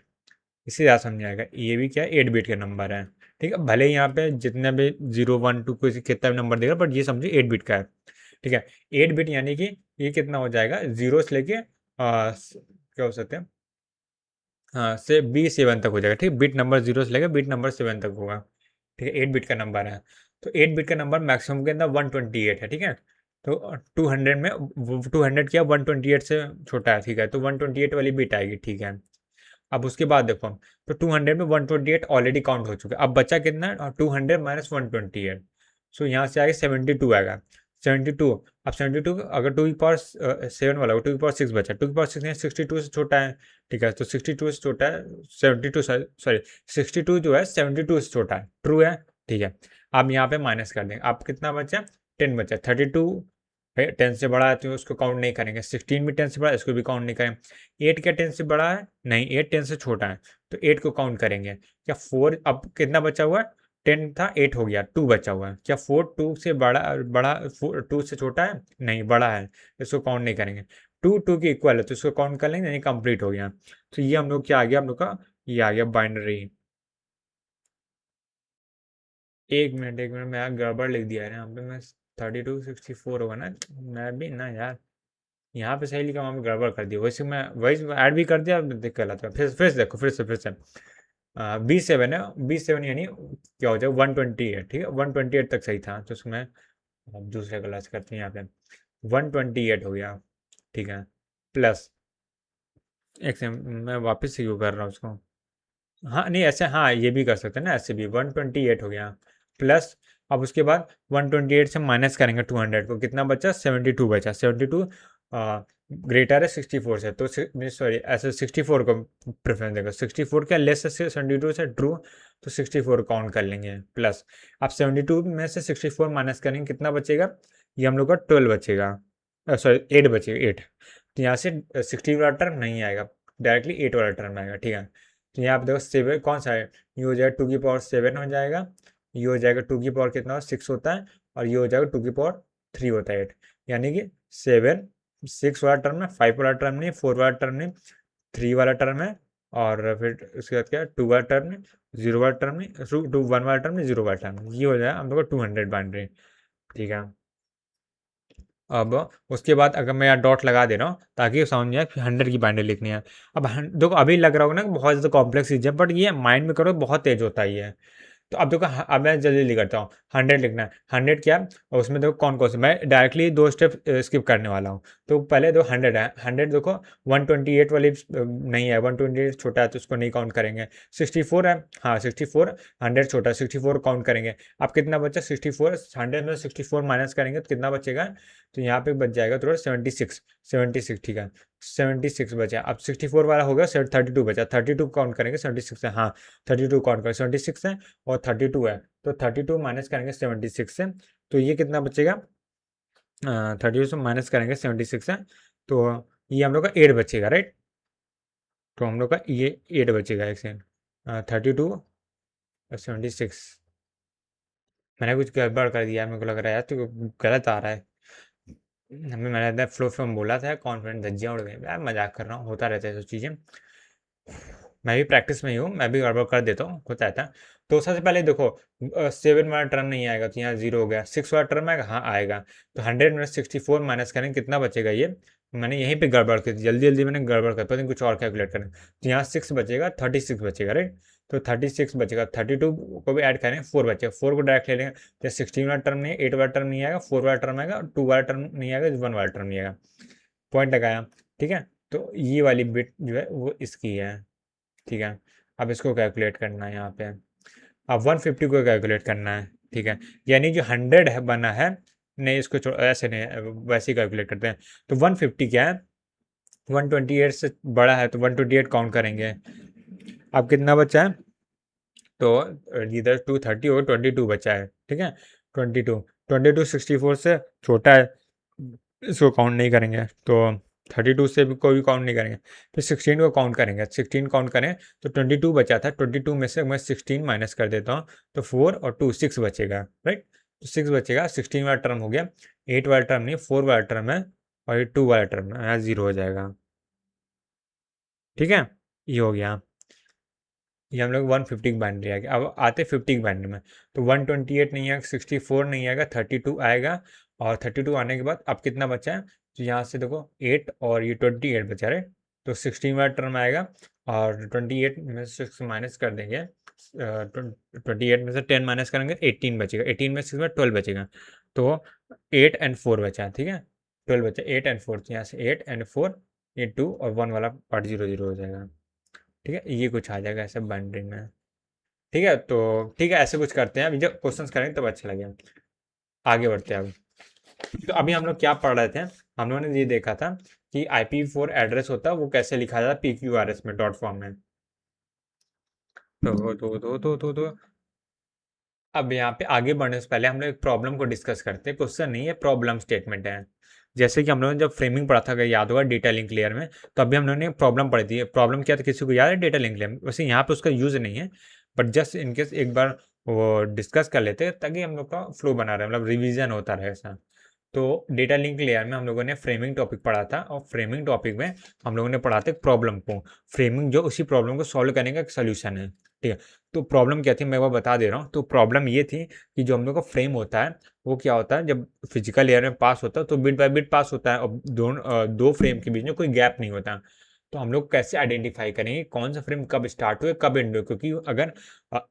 इसी ज़्यादा समझ आएगा, ये भी क्या 8 बिट के नंबर है। ठीक है, भले ही यहाँ पे जितने भी 0 1 2 कोई कितना भी नंबर देगा, बट ये समझिए 8 बिट का है। ठीक है, 8 बिट यानी कि ये कितना हो जाएगा, जीरो से लेके क्या हो सकते हैं, हाँ से B7 तक हो जाएगा, ठीक, बिट नंबर 0 से लेकर बिट नंबर 7 तक होगा। ठीक है, 8 बिट का नंबर है, तो 8 बिट का नंबर मैक्सिमम के अंदर 128 है, ठीक है, तो 200 में 200 क्या 128 से छोटा है, ठीक है, तो 128 वाली बिट आएगी, ठीक है। अब उसके बाद देखो, तो 200 में 128 ऑलरेडी काउंट हो चुका है, अब बचा कितना, 200 माइनस 128, सो यहाँ से आगे 72 आएगा, 72। अब 72 अगर 2 की पावर 7 वाला 2 की पावर 6 बचा, 2 की पावर 6 नहीं 62 से छोटा है, ठीक है, तो 62 से छोटा है 72, सॉरी 62 जो है 72 से छोटा है, ट्रू है, ठीक है। अब यहाँ पे माइनस कर देंगे, अब कितना बचा, 10 बचा, 32 10 से बड़ा है तो उसको काउंट नहीं करेंगे, 16 भी 10 से बड़ा है इसको भी काउंट नहीं करेंगे, 8 क्या 10 से बड़ा है, नहीं 8 10 से छोटा है, तो 8 को काउंट करेंगे, क्या 4, अब कितना बचा हुआ है, 10 था 8 हो गया, 2 बचा हुआ है, क्या 4 2 से बड़ा बड़ा 2 से छोटा है, नहीं बड़ा है, इसको काउंट नहीं करेंगे, 2 2 के इक्वल है तो इसको काउंट कर लेंगे, यानी कंप्लीट हो गया। तो ये हम लोग क्या आ गया, हम लोग का ये आ गया बाइनरी। एक मिनट, मैं गड़बड़ लिख दिया है यहाँ पे, मैं 32 64 होगा ना, मैं भी ना यार, यहाँ पे सही लिखा, वहाँ पे गड़बड़ कर दिया, वैसे मैं वही ऐड भी कर दिया, दिक्कत गलत है, फिर से देखो, फिर से B7 है, B7 यानी क्या हो जाएगा 128, ठीक है, 128 तक सही था, तो उसमें अब दूसरे क्लास करते हैं यहाँ पे, 128 हो गया, ठीक है, प्लस एक सेकंड मैं वापस से क्यों कर रहा हूँ उसको, हाँ नहीं ऐसे, हाँ ये भी कर सकते हैं ना, ऐसे भी 128 हो गया, प्लस अब उसके बाद 128 से माइनस करेंगे 200 को, कितना बचा 72 बचा, 72 ग्रेटर है 64 से, तो सॉरी ऐसे 64 को प्रेफरेंस देगा, 64 क्या लेस है 72 से, ट्रू, तो 64 काउंट कर लेंगे, प्लस अब 72 में से 64 माइनस करेंगे, कितना बचेगा, ये हम लोग का 12 बचेगा, सॉरी 8 बचेगा, 8, तो यहाँ से 60 वाला टर्म नहीं आएगा, डायरेक्टली 8 वाला टर्म आएगा, ठीक है। तो यहाँ पे देखो 7 कौन सा है, ये हो जाएगा 2 की पावर 7 हो जाएगा, ये हो जाएगा 2 की पावर कितना 6 होता है, और ये हो जाएगा 2 की पावर 3 होता है 8, यानी कि 7 6 वाला टर्म है, 5 वाला टर्म नहीं, 4 वाला टर्म नहीं, 3 वाला टर्म है, और फिर उसके बाद क्या 2 वाला टर्म नहीं, 0 वाला टर्म नहीं, 1 वाला टर्म नहीं, 0 वाला टर्म नहीं, ये हो जाएगा हम लोग का 200 बाउंड्री, ठीक है। अब उसके बाद अगर मैं यहाँ डॉट लगा दे रहा हूँ ताकि समझ में आए कि 100 की बाइंडरी लिखनी है। अब देखो अभी लग रहा होगा ना कि बहुत ज़्यादा कॉम्प्लेक्स चीज़ है, बट ये माइंड में करो बहुत तेज होता ही है। तो अब देखो अब मैं जल्दी जल्दी करता हूँ, 100 लिखना है, 100 क्या, और उसमें देखो कौन कौन से, मैं डायरेक्टली 2 स्टेप स्किप करने वाला हूँ। तो पहले देखो 100 है, 100 देखो 128 वाली नहीं है, 128 छोटा है तो उसको नहीं काउंट करेंगे, 64 है, हाँ 64, 100 छोटा है, 64 काउंट करेंगे। अब कितना बचा 64, 100 में 64 माइनस करेंगे तो कितना बचेगा, तो यहाँ पे बच जाएगा थोड़ा 76, 76, ठीक है, 76 बचा। अब 64 वाला हो गया, 32 बचा, 32 काउंट करेंगे, 76 है, हाँ 32 काउंट करेंगे, 76 है और 32 है, तो 32 माइनस करेंगे 76 से, तो ये कितना बचेगा, 32 से माइनस करेंगे 76 से, तो ये हम लोग का 8 बचेगा, राइट, तो हम लोग का ये 8 बचेगा, एक सेकेंड, 32 और 76, मैंने कुछ गड़बड़ कर दिया, मेरे को लग रहा है यार तो गलत आ रहा है, हमें मैंने फ्लो फ्लो बोला था, कॉन्फिडेंट धज्जियाँ उड़ गई यार, मजाक कर रहा हूँ, होता रहता है सब चीज़ें, मैं भी प्रैक्टिस में ही हूँ, मैं भी गड़बड़ कर देता हूँ, होता रहता है। तो सबसे पहले देखो 7 वाला टर्म नहीं आएगा तो यहाँ 0 हो गया, 6 वाला टर्म आएगा, हाँ आएगा, तो 100 में 64 माइनस करेंगे कितना बचेगा, ये मैंने यहीं पे गड़बड़ की थी, जल्दी जल्दी मैंने गड़बड़ कर, पता नहीं कुछ और कैलकुलेट करें, तो यहाँ 6 बचेगा, 36 बचेगा, राइट, तो 36 बचेगा, 32 को भी ऐड करें, 4 बचेगा, 4 को डायरेक्ट ले लेंगे, जैसे 16 वाला टर्म नहीं, 8 वाला टर्म नहीं आएगा, 4 वाला टर्म आएगा, 2 वाला टर्म नहीं आएगा, 1 वाला टर्म नहीं आएगा, पॉइंट लगाया, ठीक है। तो ये वाली बिट जो है वो इसकी है, ठीक है। अब इसको कैलकुलेट करना है यहाँ पे, अब 150 को कैलकुलेट करना है, ठीक है, यानी जो 100 है बना है, नहीं इसको ऐसे नहीं, वैसे ही कैलकुलेट करते हैं, तो 150 क्या है, 128 से बड़ा है तो 128 काउंट करेंगे, अब कितना बचा है, तो इधर 230 और 22 बचा है, ठीक है, 22 64 से छोटा है, इसको काउंट नहीं करेंगे, तो 32 से भी कोई भी काउंट नहीं करेंगे, फिर 16 को काउंट करेंगे, 16 काउंट करें तो 22 बचा था, 22 में से मैं 16 माइनस कर देता हूँ, तो 4 और 2 6 बचेगा, राइट, तो 6 बचेगा, 16 वाला टर्म हो गया, 8 वाला टर्म नहीं 4 वाला टर्म है, और ये 2 वाला टर्म है, यहाँ 0 हो जाएगा, ठीक है, ये हो गया, ये हम लोग 150 की बाइनरी आ गया। अब आते 50 की बाइनरी में, तो 128 नहीं आएगा, 64 नहीं आएगा, 32 आएगा, और 32 आने के बाद अब कितना बचा है, तो यहाँ से देखो 8 और ये 28 बचा रहे, तो 16 वाला टर्म आएगा, और 28 में से 6 माइनस कर देंगे, 28 में से 10 माइनस करेंगे 18 बचेगा, 18 में 6 में 12 बचेगा, तो 8 एंड 4 बचा, ठीक है, 12 बचा, 8 एंड 4, तो यहाँ से 8 एंड 4, ये 2 और 1 वाला पार्ट 0 0 हो जाएगा, ठीक है, ये कुछ आ जाएगा ऐसे बाइंड्री में, ठीक है। तो ठीक है, ऐसे कुछ करते हैं, अभी जब क्वेश्चंस करेंगे तब अच्छा लगेगा, आगे बढ़ते हैं अब। तो अभी हम लोग क्या पढ़ रहे थे, हम लोगों ने ये देखा था कि IPv4 एड्रेस होता है वो कैसे लिखा जाता है PQRS में, डॉट फॉर्म में। तो अब यहाँ पे आगे बढ़ने से पहले हम लोग एक प्रॉब्लम को डिस्कस करते हैं, क्वेश्चन नहीं है, प्रॉब्लम स्टेटमेंट है। जैसे कि हम लोगों ने जब फ्रेमिंग पढ़ा था, अगर याद होगा डेटा लिंक लेयर में, तभी हम लोगों ने प्रॉब्लम पढ़ी थी। प्रॉब्लम क्या था, किसी को याद है डेटा लिंक लेयर में? वैसे यहाँ पे उसका यूज नहीं है, बट जस्ट इनकेस एक बार वो डिस्कस कर लेते हैं ताकि हम लोग का फ्लो बना रहे, मतलब रिविजन होता रहे ऐसा। तो डेटा लिंक लेयर में हम लोगों ने फ्रेमिंग टॉपिक पढ़ा था, और फ्रेमिंग टॉपिक में हम लोगों ने पढ़ा था प्रॉब्लम को, फ्रेमिंग जो उसी प्रॉब्लम को सॉल्व करने का एक सोल्यूशन है, ठीक है। तो प्रॉब्लम क्या थी मैं वो बता दे रहा हूँ। तो प्रॉब्लम ये थी कि जो हम लोग का फ्रेम होता है वो क्या होता है, जब फिजिकल लेयर में पास होता है तो बिट बाय बिट पास होता है, और दो फ्रेम के बीच में कोई गैप नहीं होता। तो हम लोग कैसे आइडेंटिफाई करेंगे कौन सा फ्रेम कब स्टार्ट हुए कब एंड हुए, क्योंकि अगर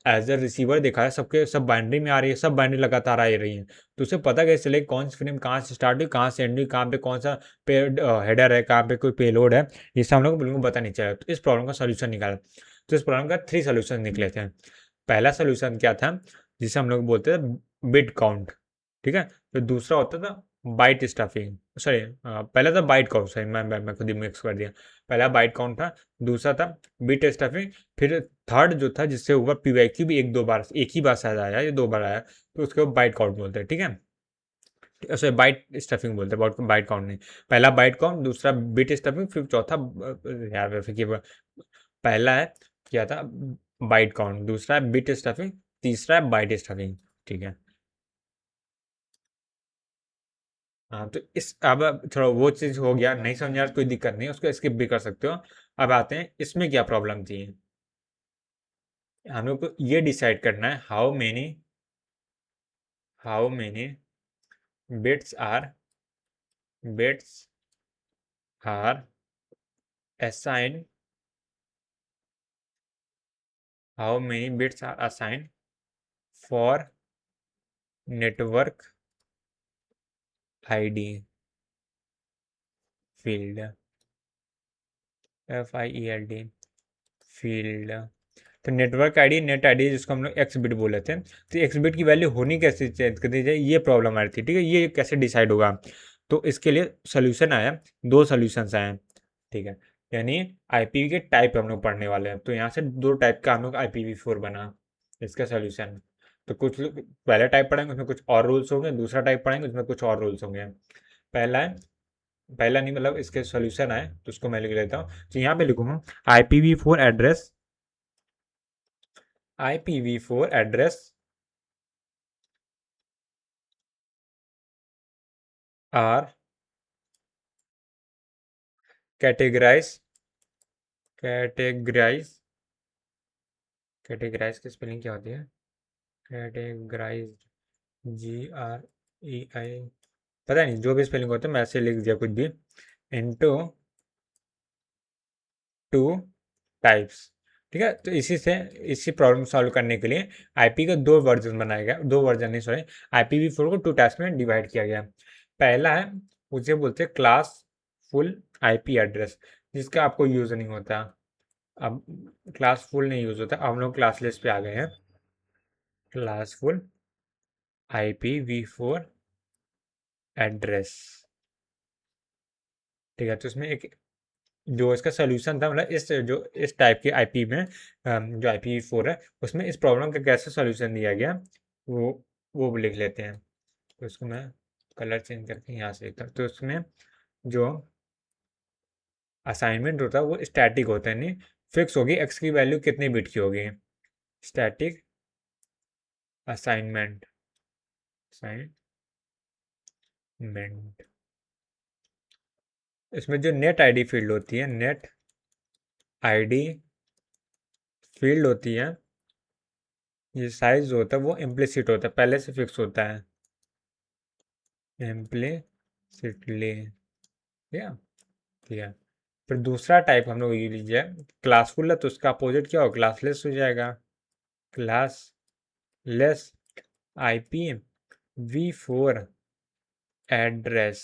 एज अ रिसीवर देखा है सबके सब बाइनरी में आ रही है, सब बाइनरी लगातार आ रही है, तो उसे पता कैसे चले कौन सी फ्रेम कहाँ से स्टार्ट हुई कहाँ से एंड हुई, कहाँ पे कौन सा पे हेडर है, कहाँ पे कोई पेलोड है, ये सब हम लोग को बिल्कुल पता नहीं चला। तो इस प्रॉब्लम का सोल्यूशन निकाला। तो इस प्रॉब्लम का 3 सोल्यूशन निकले थे। पहला सोल्यूशन क्या था, जिसे हम लोग बोलते थे बिट काउंट, ठीक है। फिर दूसरा होता था बाइट स्टफिंग, सॉरी पहला था बाइट काउंट, सॉरी मैं खुद ही मिक्स कर दिया। पहला बाइट काउंट था, दूसरा था बिट स्टफिंग, फिर थर्ड जो था जिससे ऊपर PYQ भी एक दो बार, एक ही बार शायद आया या 2 बार आया, तो उसके बाइट काउंट बोलते हैं, ठीक है। सॉरी बाइट स्टफिंग बोलते हैं, बाइट काउंट नहीं। पहला बाइट काउंट, दूसरा बिट स्टफिंग, फिर चौथा यार फिर पहला है क्या था बाइट काउंट, दूसरा है बिट स्टफिंग, तीसरा है बाइट स्टफिंग, ठीक है। हाँ तो इस अब थोड़ा वो चीज़ हो गया, नहीं समझा कोई दिक्कत नहीं, उसको स्किप भी कर सकते हो। अब आते हैं इसमें क्या प्रॉब्लम थी। हम लोग को ये डिसाइड करना है how many bits are assigned how many bits are assigned for network ID field, FIELD field. तो नेटवर्क आईडी नेट आईडी जिसको हम लोग एक्स बिट बोले थे, तो एक्स बिट की वैल्यू होनी कैसे चेंज कर दी जाए, ये प्रॉब्लम आ रही थी, ठीक है, ये कैसे डिसाइड होगा। तो इसके लिए सोल्यूशन आया, 2 सोल्यूशंस आए, ठीक है। यानी IPv के टाइप हम लोग पढ़ने वाले हैं, तो यहाँ से 2 टाइप का हम लोग IPv4 बना इसका सोल्यूशन। तो कुछ लोग पहले टाइप पढ़ेंगे उसमें कुछ और रूल्स होंगे, दूसरा टाइप पढ़ेंगे उसमें कुछ और रूल्स होंगे। पहला है, पहला नहीं मतलब इसके सोल्यूशन आए तो उसको मैं लिख लेता हूँ। तो यहाँ पे लिखूंगा IPv4 address are categorize categorize categorize की स्पेलिंग क्या होती है, categorize GREI, पता नहीं जो भी स्पेलिंग होता है मैं ऐसे लिख दिया कुछ भी, इनटू 2 टाइप्स, ठीक है। तो इसी प्रॉब्लम सॉल्व करने के लिए IP का 2 वर्जन बनाया गया, 2 वर्जन नहीं सॉरी, IPv4 को 2 टाइप्स में डिवाइड किया गया। पहला है उसे बोलते हैं क्लास फुल IP एड्रेस, जिसका आपको यूज नहीं होता। अब क्लास फुल नहीं यूज होता, अब हम लोग क्लासलेस पे आ गए हैं। क्लास फुल IPv4 एड्रेस, ठीक है। तो इसमें एक जो इसका सोल्यूशन था, मतलब इस टाइप के आईपी में जो IPv4 है उसमें इस प्रॉब्लम का कैसे सोल्यूशन दिया गया, वो वो लिख लेते हैं। तो इसको मैं कलर चेंज करके यहाँ से लिखता हूँ। तो उसमें जो असाइनमेंट होता है वो स्टैटिक होता है, नहीं फिक्स होगी, एक्स की वैल्यू कितने बिट की होगी, स्टैटिक असाइनमेंट असाइनमेंट। इसमें जो नेट आईडी फील्ड होती है, नेट आईडी फील्ड होती है, ये साइज जो होता है वो इम्प्लिसिट होता है, पहले से फिक्स होता है, इम्प्लिसिटली, ठीक है, ठीक है। फिर दूसरा टाइप हम लोग ये लीजिए, क्लासफुल है तो उसका अपोजिट क्या हो, क्लासलेस हो जाएगा, क्लासलेस आईपी V4 एड्रेस।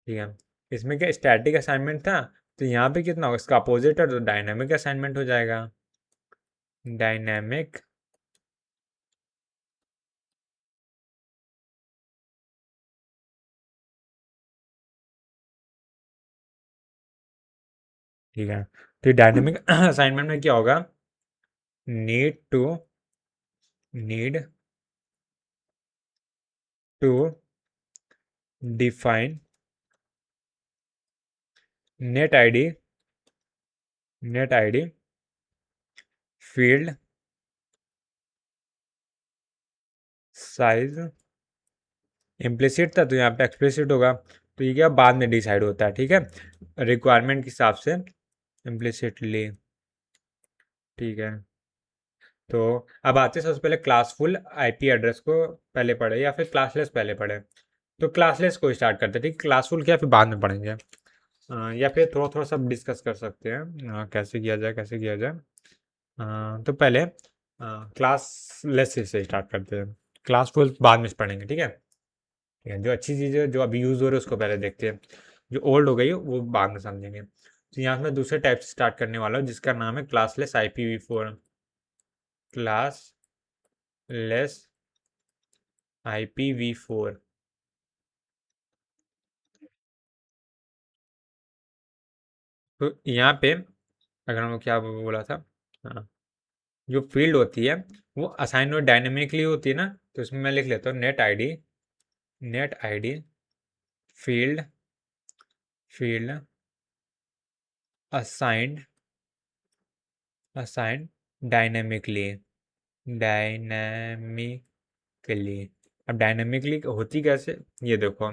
ठीक है, इसमें क्या स्टैटिक असाइनमेंट था, तो यहाँ पे कितना होगा, इसका अपोजिट है तो डायनामिक असाइनमेंट हो जाएगा। डायनामिक ठीक है, तो डायनेमिक असाइनमेंट में क्या होगा, need to need to define net ID field size. Implicit था तो यहाँ पे एक्सप्लिसिट होगा, तो ये क्या बाद में डिसाइड होता है, ठीक है, रिक्वायरमेंट के हिसाब से इम्प्लिसिटली। ठीक है, तो अब आते हैं सबसे पहले क्लासफुल आईपी एड्रेस को पहले पढ़े या फिर क्लासलेस पहले पढ़े। तो क्लासलेस को स्टार्ट करते हैं, ठीक, क्लासफुल क्या फिर बाद में पढ़ेंगे। या फिर थोड़ा थोड़ा सब डिस्कस कर सकते हैं, कैसे किया जाए कैसे किया जाए। तो पहले क्लासलेस से स्टार्ट करते हैं, क्लासफुल बाद में पढ़ेंगे, ठीक है। ठीक है, जो अच्छी चीज़ें जो अभी यूज़ हो रही है उसको पहले देखते हैं, जो ओल्ड हो गई है वो बाद में समझेंगे। तो यहाँ से मैं दूसरे टाइप से स्टार्ट करने वाला हूँ जिसका नाम है क्लासलेस IPv4। Classless IPv4। तो यहाँ पे अगर हम क्या बोला था, हाँ, जो फील्ड होती है वो असाइन और डायनेमिकली होती है ना, तो इसमें मैं लिख लेता हूँ net ID field field assigned assigned dynamically dynamically. अब डायनेमिकली होती कैसे, ये देखो,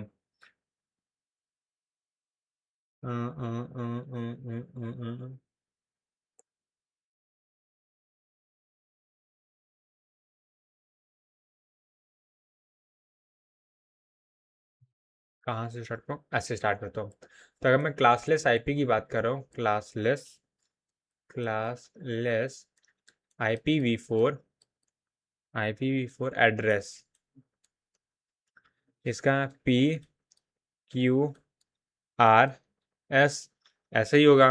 कहाँ से स्टार्ट करूँ, ऐसे स्टार्ट करता हूँ। तो अगर मैं क्लासलेस आईपी की बात कर रहा हूँ, क्लासलेस IPv4 एड्रेस, इसका PQRS ऐसे ही होगा।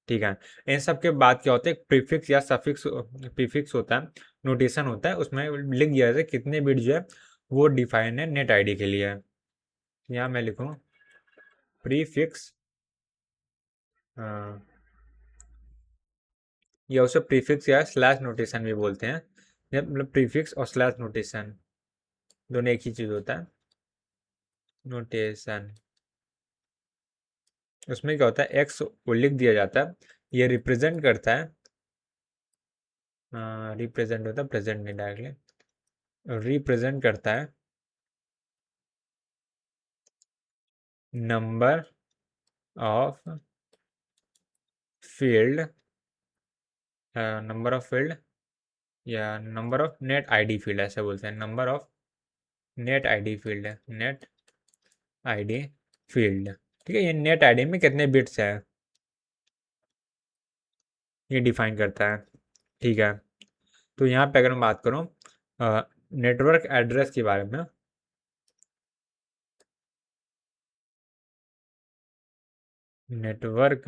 ठीक है, इन सब के बाद क्या होता है, प्रीफिक्स या सफिक्स प्रीफिक्स होता है, नोटेशन होता है, उसमें लिख दिया जाता है कितने बिट जो है वो डिफाइन है नेट आईडी के लिए। यहाँ मैं लिखूँ प्रीफिक्स, या उसे प्रीफिक्स या स्लैश नोटेशन भी बोलते हैं, या मतलब प्रीफिक्स और स्लैश नोटेशन दोनों एक ही चीज़ होता है, नोटेशन। उसमें क्या होता है, एक्स को लिख दिया जाता है, ये रिप्रेजेंट करता है, रिप्रेजेंट होता है, प्रेजेंट नहीं डायरेक्टली, रिप्रेजेंट करता है number of field, number of field या number of net ID field, ऐसे बोलते हैं, number of net ID field है, नेट आईडी फील्ड। ठीक है, ये नेट आईडी में कितने बिट्स है ये डिफाइन करता है। ठीक है, तो यहाँ पे अगर मैं बात करूँ नेटवर्क एड्रेस के बारे में, नेटवर्क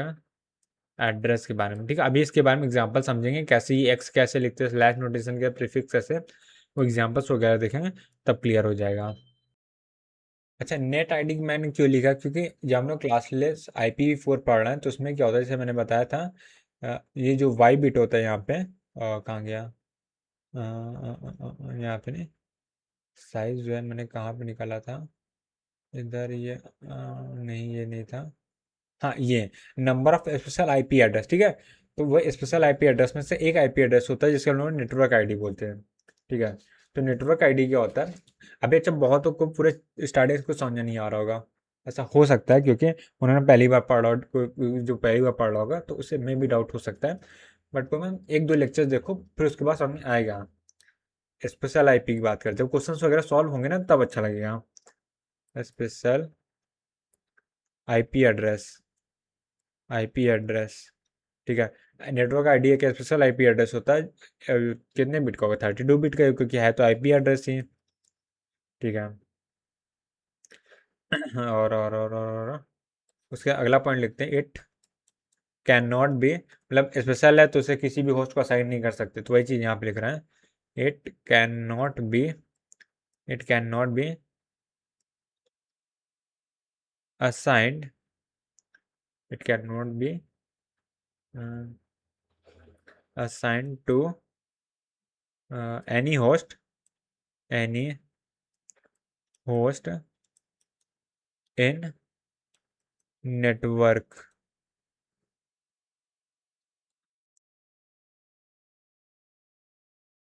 एड्रेस के बारे में, ठीक है, अभी इसके बारे में एग्जांपल समझेंगे, कैसे ये एक्स कैसे लिखते हैं, स्लैश नोटेशन के प्रीफिक्स कैसे, वो एग्जांपल्स वगैरह देखेंगे तब क्लियर हो जाएगा। अच्छा, नेट आईडी मैंने क्यों लिखा, क्योंकि जब हम लोग क्लासलेस IPv4 पढ़ रहे हैं तो उसमें क्या होता है, जैसे मैंने बताया था, ये जो वाई बिट होता है यहाँ पे, कहाँ गया, यहाँ पे नहीं, साइज जो है मैंने कहाँ पे निकाला था, इधर ये नहीं, ये नहीं था, हाँ ये number of special IP address, ठीक है। तो वह स्पेशल आईपी एड्रेस में से एक आईपी एड्रेस होता है जिसका हम लोग नेटवर्क आईडी बोलते हैं। ठीक है, तो नेटवर्क आईडी क्या होता है, अभी अच्छा बहुतों को पूरे स्टार्टिंग को समझ नहीं आ रहा होगा, ऐसा हो सकता है क्योंकि उन्होंने पहली बार पढ़ा, जो पहली बार पढ़ रहा होगा तो उससे में भी डाउट हो सकता है, बट तो मैं एक दो लेक्चर देखो फिर उसके बाद समझ में आएगा। स्पेशल आईपी की बात करते हैं, क्वेश्चन वगैरह सॉल्व होंगे ना तब अच्छा लगेगा। स्पेशल आईपी एड्रेस, ठीक है, नेटवर्क आईडी एक स्पेशल आईपी एड्रेस होता है, कितने बिट का होगा, 32 बिट का, क्योंकि है तो आईपी एड्रेस ही। ठीक है। और उसके अगला पॉइंट लिखते हैं, इट कैन नॉट बी, मतलब स्पेशल है तो उसे किसी भी होस्ट को असाइन नहीं कर सकते, तो वही चीज़ यहाँ पे लिख रहे हैं, it can not be assigned, it cannot be assigned to any host in network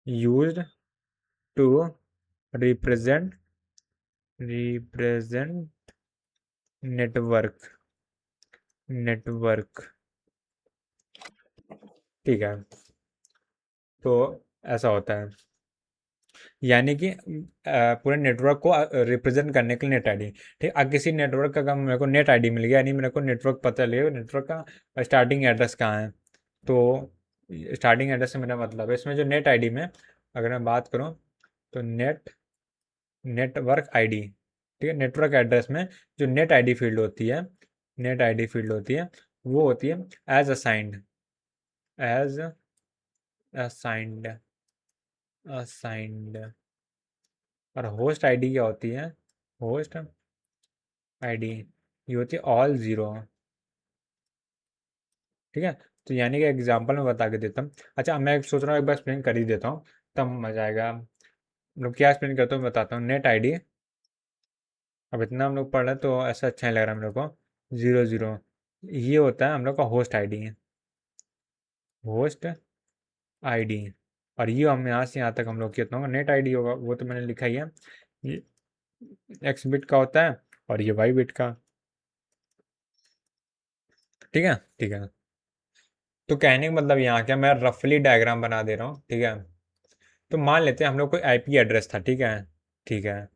used to represent network। ठीक है, तो ऐसा होता है, यानी कि पूरे नेटवर्क को रिप्रेजेंट करने के लिए नेट आईडी। ठीक, अब किसी नेटवर्क का काम, मेरे को नेट आईडी मिल गया, यानी मेरे को नेटवर्क पता लगेगा, नेटवर्क का स्टार्टिंग एड्रेस कहाँ है। तो स्टार्टिंग एड्रेस से मेरा मतलब है, इसमें जो नेट आईडी में अगर मैं बात करूँ, तो नेटवर्क आईडी, ठीक है, नेटवर्क एड्रेस में जो नेट आईडी फील्ड होती है, नेट आईडी फील्ड होती है, वो होती है as assigned, as assigned assigned. और होस्ट आईडी क्या होती है, होस्ट आईडी ये होती है ऑल ज़ीरो। ठीक है, तो यानी कि एग्जांपल में बता के देता हूँ। अच्छा, मैं सोच रहा हूँ एक बार एक्सप्लेन कर ही देता हूँ, तब मजा आएगा। मतलब क्या एक्सप्लेन करता हूँ मैं बताता हूँ। नेट आईडी, अब इतना हम लोग पढ़ रहे हैं तो ऐसा अच्छा नहीं लग रहा है मेरे को, 00, ये होता है हम लोग का होस्ट आईडी, होस्ट आईडी। और ये हम यहाँ से यहाँ तक हम लोग कितना होगा, नेट आईडी होगा, वो तो मैंने लिखा ही है, ये एक्स बिट का होता है और ये वाई बिट का। ठीक है, ठीक है, तो कहने का मतलब यहाँ क्या, मैं रफली डायग्राम बना दे रहा हूँ। ठीक है, तो मान लेते हैं हम लोग कोई आईपी एड्रेस था। ठीक है, ठीक है,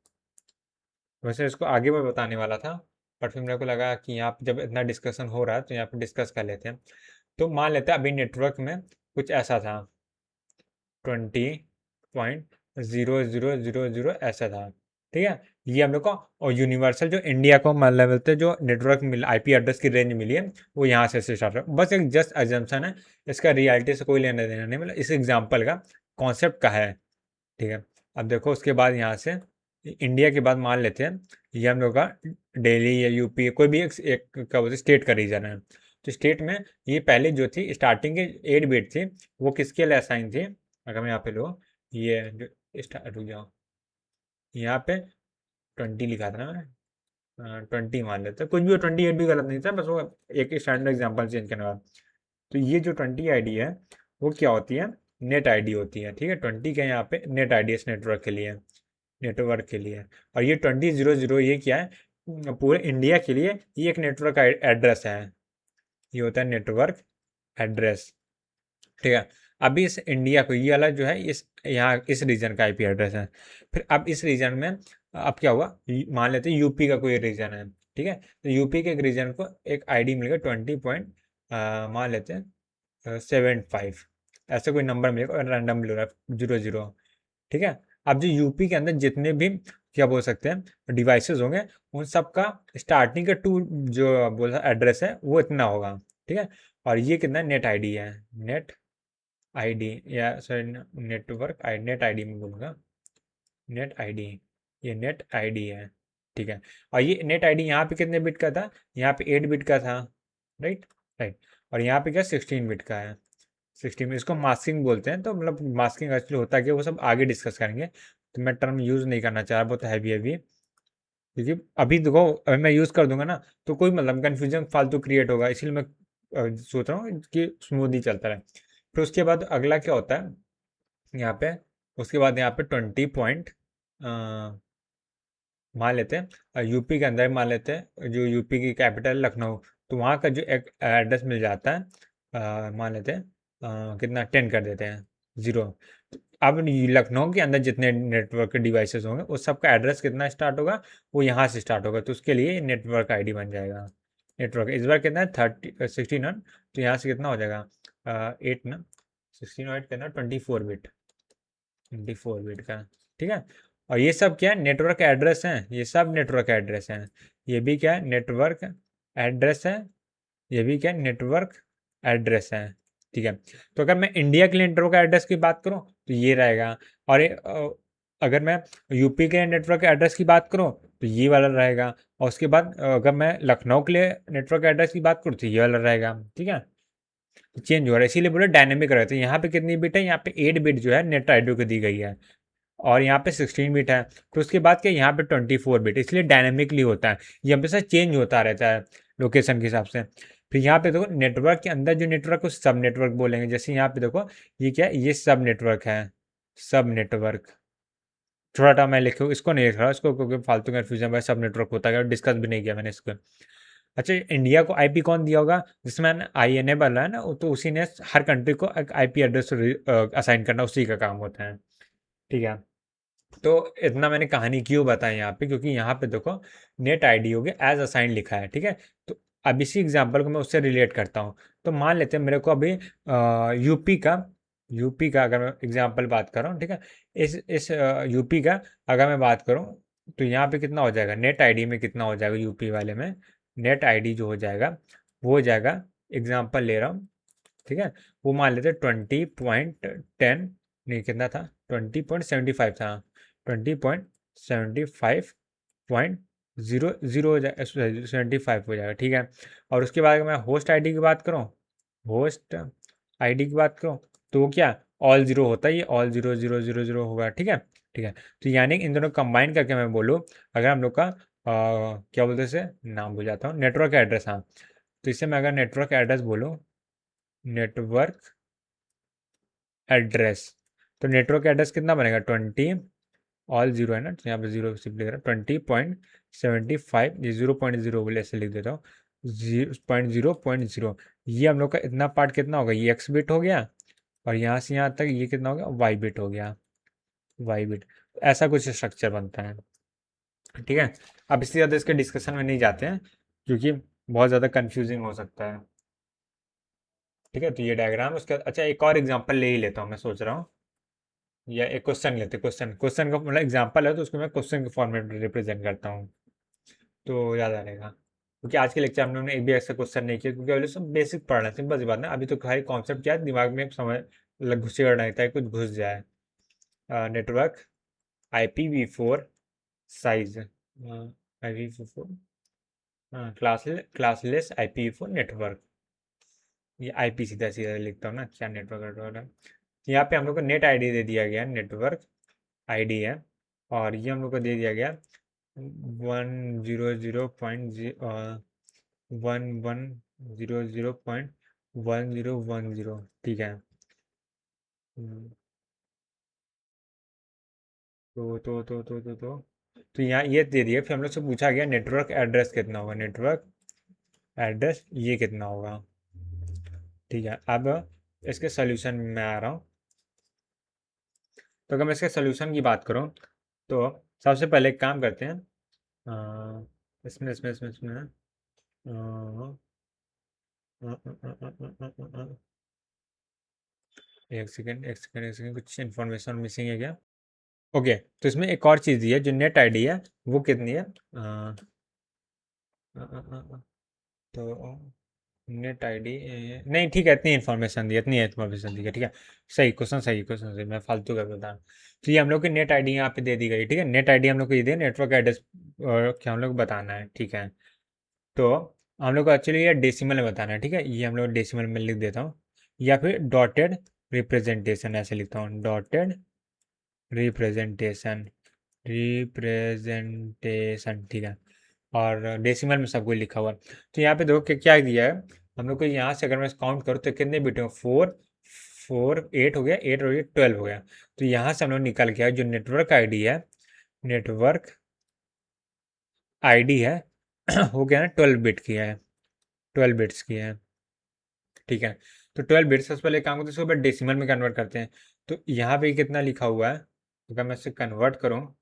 वैसे इसको आगे मैं बताने वाला था, पर फिर मेरे को लगा कि यहाँ पे जब इतना डिस्कशन हो रहा है तो यहाँ पे डिस्कस कर लेते हैं। तो मान लेते हैं अभी नेटवर्क में कुछ ऐसा था, 20.000 ऐसा था। ठीक है, ये हम लोग को, और यूनिवर्सल जो इंडिया को मतलब बोलते हैं, जो नेटवर्क मिल आईपी एड्रेस की रेंज मिली है, वो यहाँ से स्टार्ट है। बस एक जस्ट एजम्पशन है, इसका रियलिटी से कोई लेना देना नहीं, मतलब इस एग्जाम्पल का कॉन्सेप्ट का है। ठीक है, अब देखो उसके बाद यहाँ से इंडिया के बाद मान लेते हैं ये हम लोग का दिल्ली या यूपी, कोई भी एक क्या बोलते स्टेट का रीजन है। तो स्टेट में ये पहले जो थी स्टार्टिंग के 8 बिट थी, वो किसके लिए असाइन थी, अगर मैं यहाँ पे लो, ये जो रुक जाओ, यहाँ पे 20 लिखा था ना मैंने, 20 मान लेते हैं, कुछ भी हो, 28 भी गलत नहीं था, बस वो एक स्टैंडर्ड एग्जाम्पल चेंज करने वाला। तो ये जो 20 आईडी है, वो क्या होती है, नेट आईडी होती है। ठीक है, 20 का यहाँ पे नेट आईडी इस नेटवर्क के लिए, नेटवर्क के लिए। और ये 2000 ये क्या है, पूरे इंडिया के लिए ये एक नेटवर्क एड्रेस है, ये होता है नेटवर्क एड्रेस। ठीक है, अभी इस इंडिया को, ये वाला जो है इस यहाँ इस रीजन का आईपी एड्रेस है। फिर अब इस रीजन में अब क्या हुआ, मान लेते हैं यूपी का कोई रीजन है। ठीक है, तो यूपी के एक रीजन को एक आईडी मिलेगा 20 पॉइंट, मान लेते हैं 75, ऐसे कोई नंबर मिलेगा रैंडम मिलेगा 00। ठीक है, अब जो यूपी के अंदर जितने भी क्या बोल सकते हैं डिवाइसेस होंगे, उन सब का स्टार्टिंग का टू जो बोल एड्रेस है वो इतना होगा। ठीक है, और ये कितना नेट आईडी है, नेट आईडी, या सॉरी नेटवर्क आई, नेट आईडी में बोलूँगा, नेट आईडी, ये नेट आईडी है। ठीक है, और ये नेट आईडी यहाँ पे कितने बिट का था, यहाँ पे 8 बिट का था, राइट, राइट। और यहाँ पे क्या 16 बिट का है, 16 में, इसको मास्किंग बोलते हैं। तो मतलब मास्किंग एक्चुअली होता है कि वो सब आगे डिस्कस करेंगे, तो मैं टर्म यूज़ नहीं करना चाह रहा, बहुत हैवी हैवी, क्योंकि अभी देखो अगर मैं यूज़ कर दूंगा ना तो कोई मतलब कन्फ्यूजन फालतू क्रिएट होगा, इसलिए मैं सोच रहा हूँ कि स्मूथली चलता रहे। फिर उसके बाद अगला क्या होता है यहाँ पे, उसके बाद यहाँ पे 20 पॉइंट मान लेते हैं यूपी के अंदर, मान लेते हैं जो यूपी की कैपिटल लखनऊ, तो वहाँ का जो एक एड्रेस मिल जाता है, मान लेते हैं कितना 10 कर देते हैं 0। अब लखनऊ के अंदर जितने नेटवर्क के डिवाइसेस होंगे उस सब का एड्रेस कितना स्टार्ट होगा, वो यहाँ से स्टार्ट होगा, तो उसके लिए नेटवर्क आईडी बन जाएगा। नेटवर्क इस बार कितना है 30 16 1, तो यहाँ से कितना हो जाएगा 8 ना, 16 और 8 करना 24 बिट, 24 बिट का, ठीक है। और ये सब क्या है, नेटवर्क एड्रेस हैं, ये सब नेटवर्क एड्रेस हैं। ये भी क्या है, नेटवर्क एड्रेस है, ये भी क्या, नेटवर्क एड्रेस है, ठीक है। तो अगर मैं इंडिया के लिए नेटवर्क एड्रेस की बात करूं तो ये रहेगा। और अगर मैं यूपी के नेटवर्क एड्रेस की बात करूं तो ये वाला रहेगा। और उसके बाद अगर मैं लखनऊ के लिए नेटवर्क एड्रेस की बात करूं तो ये वाला रहेगा, ठीक है। चेंज हो रहा है, इसीलिए बोले डायनेमिक रहता है। यहाँ पे कितनी बिट है, यहाँ पे 8 बिट जो है नेट आईडी को दी गई है, और यहाँ पे 16 बिट है। तो उसके बाद क्या, यहाँ पे 24 बिट, इसलिए डायनेमिकली होता है, ये हमेशा चेंज होता रहता है लोकेशन के हिसाब से। फिर यहाँ पे देखो नेटवर्क के अंदर जो नेटवर्क को सब नेटवर्क बोलेंगे। जैसे यहाँ पे देखो ये क्या है, ये सब नेटवर्क है, सब नेटवर्क। थोड़ा टा मैं लिखूँ, इसको नहीं लिख रहा इसको, क्योंकि फालतू कन्फ्यूजन है, सब नेटवर्क होता है, डिस्कस भी नहीं किया मैंने इसको। अच्छा, इंडिया को आईपी कौन दिया होगा, जिसमें आई एन ए बना है ना, तो उसी ने हर कंट्री को एक आईपी एड्रेस असाइन करना, उसी का काम होता है, ठीक है। तो इतना मैंने कहानी क्यों बताई यहाँ पे, क्योंकि यहाँ पे देखो नेट आईडी हो गया एज असाइन लिखा है, ठीक है। तो अब इसी एग्जांपल को मैं उससे रिलेट करता हूँ। तो मान लेते हैं मेरे को अभी यूपी का अगर मैं एग्जांपल बात कर रहा हूँ, ठीक है। इस यूपी का अगर मैं बात करूँ तो यहाँ पे कितना हो जाएगा, नेट आईडी में कितना हो जाएगा, यूपी वाले में नेट आईडी जो हो जाएगा वो हो जाएगा, एग्जाम्पल ले रहा हूँ, ठीक है। वो मान लेते 20.10, नहीं कितना था, 20.75 था, 20.75.00 हो जाएगा, 75 हो जाएगा, ठीक है। और उसके बाद अगर मैं होस्ट आईडी की बात करूँ, होस्ट आईडी की बात करूँ तो वो क्या, ऑल जीरो होता है, ये ऑल 0000 होगा, ठीक है, ठीक है। तो यानी इन दोनों कंबाइन करके मैं बोलूँ, अगर हम लोग का क्या बोलते हैं इसे, नाम भूल जाता हूँ, नेटवर्क एड्रेस, हाँ। तो इससे मैं अगर नेटवर्क एड्रेस बोलूँ, नेटवर्क एड्रेस, तो नेटवर्क एड्रेस कितना बनेगा, 20, ऑल जीरो है ना, तो यहाँ पे जीरो सिर्फ लिख रहा है, 20.75, ये 0.0 बोले ऐसे लिख देता हूँ, 0.0.0। ये हम लोग का इतना पार्ट कितना होगा, ये एक्स बिट हो गया, और यहाँ से यहाँ तक ये कितना हो गया, वाई बिट हो गया, वाई बिट। ऐसा कुछ स्ट्रक्चर बनता है, ठीक है। अब इससे ज़्यादा इसके डिस्कशन में नहीं जाते हैं, क्योंकि बहुत ज़्यादा कंफ्यूजिंग हो सकता है, ठीक है। तो ये डायग्राम उसका, अच्छा एक और एग्जांपल ले ही लेता हूँ, मैं सोच रहा हूँ, या एक क्वेश्चन लेते, क्वेश्चन क्वेश्चन का मतलब एग्जांपल है, तो उसको मैं क्वेश्चन के फॉर्मेट में रिप्रेजेंट करता हूँ, तो याद आएगा। क्योंकि आज के लेक्चर में हमने एक भी ऐसा क्वेश्चन नहीं किया, क्योंकि अभी सब बेसिक पढ़ना है, सिंपल सी बात है। अभी तो खाली कॉन्सेप्ट क्या है, दिमाग में समझ लग घुसेड़ रहता है, कुछ घुस जाए। Network IPv4 size, IPv4 classless IPv4 network, ये IP सीधा सीधा लिखता हूँ ना, क्या नेटवर्क है। यहाँ पे हम लोग को नेट आईडी दे दिया गया, नेटवर्क आईडी है, और ये हम लोग को दे दिया गया 100.1100.1010, ठीक है। हम्म, तो यहाँ ये दे दिया, फिर हम लोग से पूछा गया नेटवर्क एड्रेस कितना होगा, नेटवर्क एड्रेस ये कितना होगा, ठीक है। अब इसके सोल्यूशन में मैं आ रहा हूँ। तो अगर मैं इसके सोल्यूशन की बात करूँ तो सबसे पहले एक काम करते हैं, इसमें एक सेकेंड कुछ इन्फॉर्मेशन मिसिंग है क्या। ओके, तो इसमें एक और चीज़ दी है, जो नेट आईडी है वो कितनी है, तो नेट आईडी नहीं, ठीक है, इतनी इन्फॉर्मेशन दी है, ठीक है। सही क्वेश्चन सही, मैं फालतू का बता। तो ये हम लोग की नेट आईडी यहाँ पे दे दी गई, ठीक है। नेट आईडी हम लोग को ये दी है, नेटवर्क एड्रेस क्या हम लोग को बताना है, ठीक है। तो हम लोग को एक्चुअली ये डेसिमल में बताना है, ठीक है। ये हम लोग डेसिमल में लिख देता हूँ, या फिर डॉटेड रिप्रेजेंटेशन ऐसे लिखता हूँ, डॉटेड रिप्रेजेंटेशन, ठीक है। और डेसिमल में सब कुछ लिखा हुआ है। तो यहाँ पे देखो कि क्या दिया है हम लोग को, यहाँ से अगर मैं काउंट करूँ तो कितने बिट हो, 8 हो गया, 8 हो गया, 12 हो गया। तो यहाँ से हम लोग निकल गया जो नेटवर्क आईडी है, नेटवर्क आईडी है हो गया ना, 12 बिट की है, 12 बिट्स की है, ठीक है। तो 12 बिट्स, सबसे पहले काम करते हैं इसको डेसिमल में कन्वर्ट करते हैं। तो यहाँ पे कितना लिखा हुआ है, तो अगर मैं इसे कन्वर्ट करूँ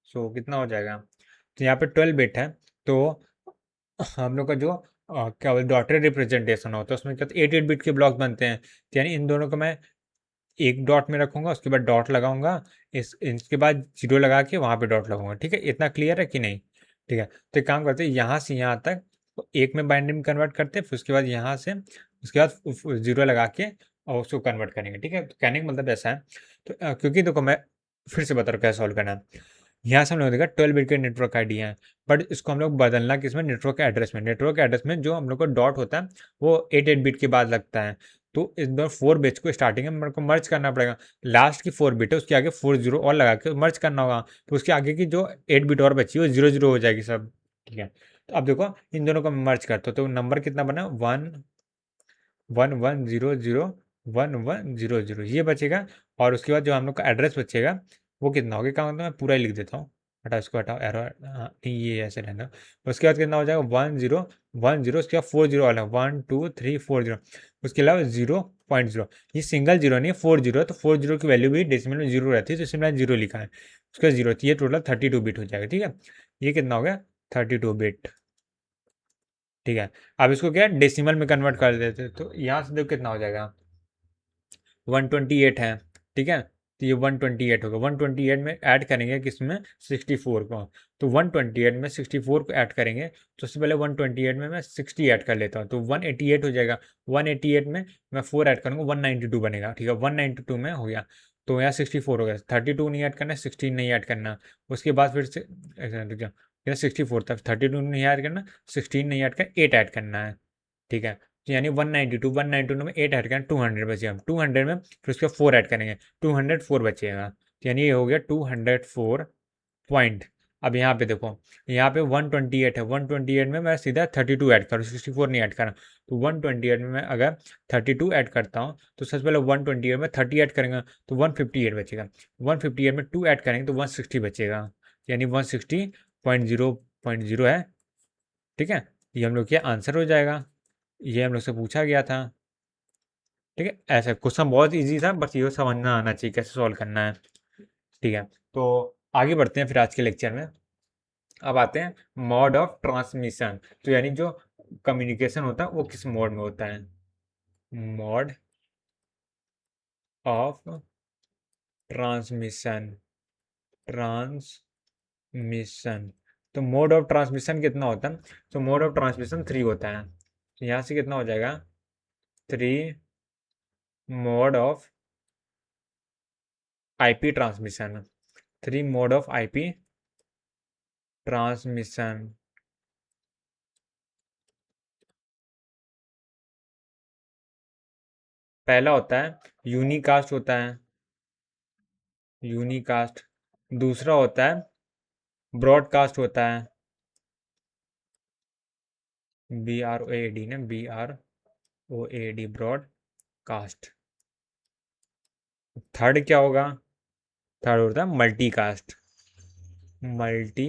सो कितना हो जाएगा, तो यहाँ पे 12 बिट है, तो हम लोग का जो क्या बोलते डॉटेड रिप्रेजेंटेशन होता है, उसमें क्या 8 बिट के ब्लॉक बनते हैं। तो यानी इन दोनों को मैं एक डॉट में रखूंगा, उसके बाद डॉट लगाऊंगा, इसके बाद जीरो लगा के वहां पे डॉट लगाऊंगा। ठीक है, इतना क्लियर है कि नहीं? ठीक है, तो एक काम करते हैं, यहाँ से यहाँ तक तो एक में बाइनरी में कन्वर्ट करते हैं, फिर उसके बाद यहाँ से उसके बाद जीरो लगा के और उसको कन्वर्ट करेंगे। ठीक है, तो कहने का मतलब ऐसा है। तो क्योंकि देखो मैं फिर से बता रहा हूँ कैसे सॉल्व करना है। यहाँ से हम लोग देखा 12 बिट के नेटवर्क आईडी है, बट इसको हम लोग बदलना किसमें, नेटवर्क एड्रेस में। नेटवर्क एड्रेस में जो हम लोग का डॉट होता है वो 8 बिट के बाद लगता है। तो इस दोनों 4 बिट्स को स्टार्टिंग में मेरे को मर्ज करना पड़ेगा। लास्ट की 4 बिट है, उसके आगे 40 और लगा के मर्ज करना होगा। तो उसके आगे की जो 8 बिट और बची वो 00 हो जाएगी सब। ठीक है, तो अब देखो इन दोनों को मर्ज करते हो तो नंबर कितना बना, 1 1 1 0 0 1 1 0 0 ये बचेगा। और उसके बाद जो हम लोग का एड्रेस बचेगा वो कितना होगा, क्या मतलब मैं पूरा ही लिख देता हूँ। हटाओ इसको, हटाओ एरो, हाँ नहीं ये ऐसे रहना। उसके बाद कितना हो जाएगा, 1 0 1 0, उसके बाद 40 वाला 1 2 3 4 0, उसके अलावा 0.0। ये सिंगल जीरो नहीं है, 40 है, तो 40 की वैल्यू भी डेसिमल में जीरो रहती है, तो इसमें मैंने जीरो लिखा है। उसके बाद जीरो, तो ये टोटल 32 बिट हो जाएगा। ठीक है, ये कितना हो गया, 32 बिट। ठीक है, अब इसको क्या डेसिमल में कन्वर्ट कर देते, तो यहाँ से देखो कितना हो जाएगा, 128 है। ठीक है, तो ये 128 होगा। 128 में ऐड करेंगे किसमें, 64 को। तो 128 में 64 को ऐड करेंगे, तो सबसे पहले 128 में मैं 60 ऐड कर लेता हूँ, तो 188 हो जाएगा। 188 में मैं 4 ऐड करूँगा, 192 बनेगा। ठीक है, 192 में हो गया। तो यहाँ 64 हो गया, 32 नहीं ऐड करना, 16 नहीं ऐड करना। उसके बाद फिर से 64 था, 32 नहीं ऐड करना, 16 नहीं ऐड कर, 8 ऐड करना है। ठीक है, तो यानी 192 में 8 ऐड करें, 200 बचेगा। 200 में फिर उसके 4 ऐड करेंगे, 204 बचेगा। तो यानी ये हो गया 204 पॉइंट। अब यहाँ पे देखो, यहाँ पे 128 है, 128 में मैं सीधा 32 ऐड करूँ, 64 नहीं ऐड करा। तो 128 में मैं अगर 32 ऐड करता हूँ तो सबसे पहले 128 में 30 ऐड करेंगे तो 158 बचेगा। 158 में 2 ऐड करेंगे तो 160 बचेगा, यानी 160.0 है। ठीक है, ये हम लोग के आंसर हो जाएगा, ये हम लोग से पूछा गया था। ठीक है, ऐसा क्वेश्चन बहुत इजी था, बस ये समझना आना चाहिए कैसे सॉल्व करना है। ठीक है, तो आगे बढ़ते हैं फिर आज के लेक्चर में। अब आते हैं मोड ऑफ ट्रांसमिशन, तो यानी जो कम्युनिकेशन होता है वो किस मोड में होता है, मोड ऑफ ट्रांसमिशन, ट्रांसमिशन। तो मोड ऑफ ट्रांसमिशन कितना होता है, तो मोड ऑफ ट्रांसमिशन 3 होता है। तो यहाँ से कितना हो जाएगा, 3 mode of IP transmission, 3 mode of IP transmission. पहला होता है यूनिकास्ट होता है, यूनिकास्ट। दूसरा होता है ब्रॉडकास्ट होता है, BROAD ने, BROAD ब्रॉडकास्ट। थर्ड क्या होगा, थर्ड होता है मल्टीकास्ट, मल्टी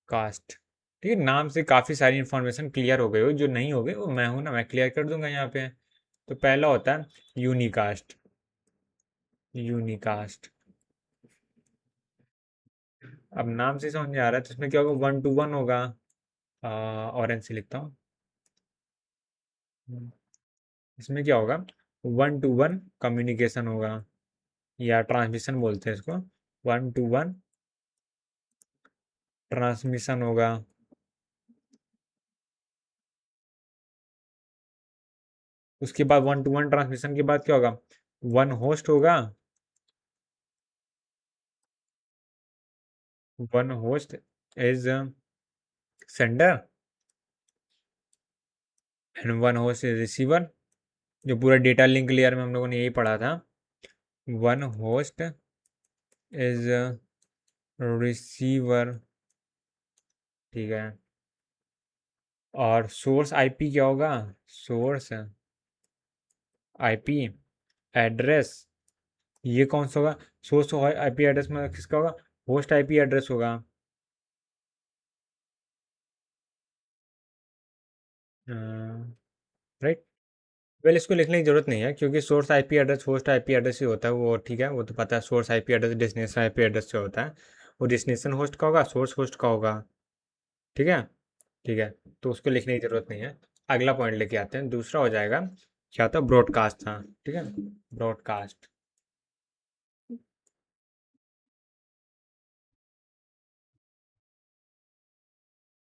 कास्ट। ठीक है, नाम से काफ़ी सारी इंफॉर्मेशन क्लियर हो गई हो, जो नहीं हो गई वो मैं हूं ना, मैं क्लियर कर दूंगा यहाँ पे। तो पहला होता है यूनिकास्ट, यूनिकास्ट। अब नाम से समझ में आ रहा है, तो इसमें क्या होगा, 1 to 1 होगा। ऑरेंज से लिखता हूँ। इसमें क्या होगा, 1 to 1 कम्युनिकेशन होगा, या ट्रांसमिशन बोलते हैं इसको, 1 to 1 ट्रांसमिशन होगा। उसके बाद 1 to 1 ट्रांसमिशन के बाद क्या होगा, वन होस्ट होगा, one host is sender and one host is receiver. जो पूरा डेटा लिंक लेयर में हम लोगों ने यही पढ़ा था, वन होस्ट इज रिसीवर। ठीक है, और सोर्स आईपी क्या होगा, सोर्स आईपी एड्रेस। ये कौन सा होगा, सोर्स आईपी एड्रेस में किसका होगा, होस्ट आईपी एड्रेस होगा। राइट, वेल इसको लिखने की जरूरत नहीं है, क्योंकि source IP address host IP address ही होता है वो। ठीक है, वो तो पता है, source IP address destination IP address से होता है। वो डेस्टिनेशन होस्ट का होगा, सोर्स होस्ट का होगा। ठीक है, ठीक है, तो उसको लिखने की ज़रूरत नहीं है। अगला पॉइंट लेके आते हैं, दूसरा हो जाएगा क्या था, ब्रॉडकास्ट था। ठीक है, ब्रॉडकास्ट।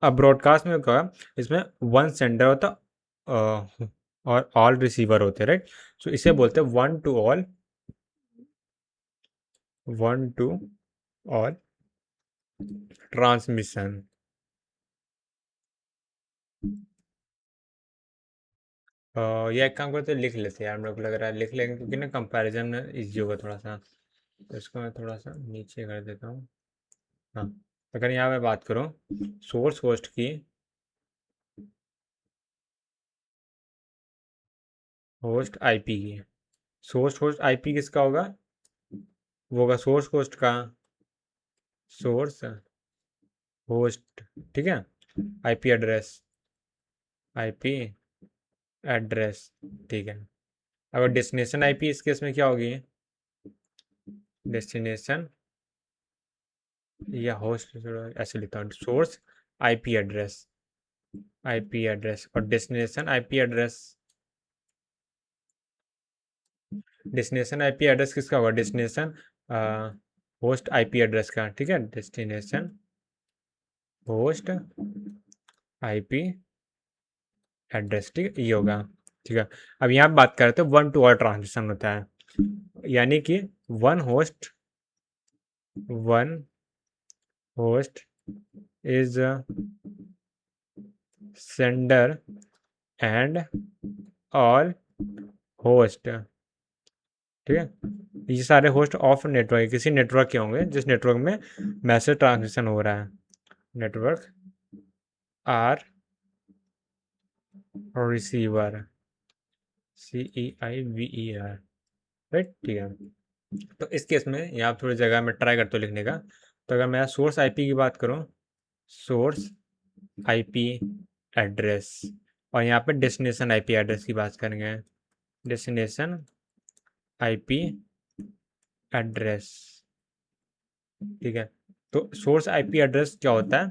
अब ब्रॉडकास्ट में क्या, इसमें वन सेंडर होता और ऑल रिसीवर होते, राइट। सो इसे बोलते हैं one two all, one two all transmission. ये एक काम करते हैं, लिख लेते हैं यार, मेरे को लग रहा है लिख लेंगे क्योंकि ना कंपैरिजन में इजी होगा थोड़ा सा। तो इसको मैं थोड़ा सा नीचे कर देता हूँ। हाँ, अगर यहाँ मैं बात करूँ सोर्स होस्ट की, होस्ट आईपी की, सोर्स होस्ट आईपी किसका होगा, वो होगा सोर्स होस्ट का, सोर्स होस्ट। ठीक है, आईपी एड्रेस, आईपी एड्रेस। ठीक है, अगर डेस्टिनेशन आईपी इस केस में क्या होगी, डेस्टिनेशन या होस्ट, ऐसे लिखता हूँ, source IP address, IP address और destination IP address. Destination IP address किसका होगा, डेस्टिनेशन होस्ट आईपी एड्रेस का। ठीक है, डेस्टिनेशन होस्ट आईपी एड्रेस, ठीक है, ये होगा। ठीक है, अब यहाँ पे बात करते हैं वन टू ऑल ट्रांसमिशन होता है, यानी कि one host, one host is sender and all host. ठीक है, ये सारे होस्ट ऑफ नेटवर्क किसी नेटवर्क के होंगे जिस नेटवर्क में मैसेज ट्रांसमिशन हो रहा है। Network or receiver, CEIVER, right. ठीक है, तो इस केस में यहाँ थोड़ी जगह मैं ट्राई करता हूँ लिखने का। तो अगर मैं सोर्स आईपी की बात करूँ, सोर्स आईपी एड्रेस, और यहाँ पे डेस्टिनेशन आईपी एड्रेस की बात करेंगे, डेस्टिनेशन आईपी एड्रेस। ठीक है, तो सोर्स आईपी एड्रेस क्या होता है,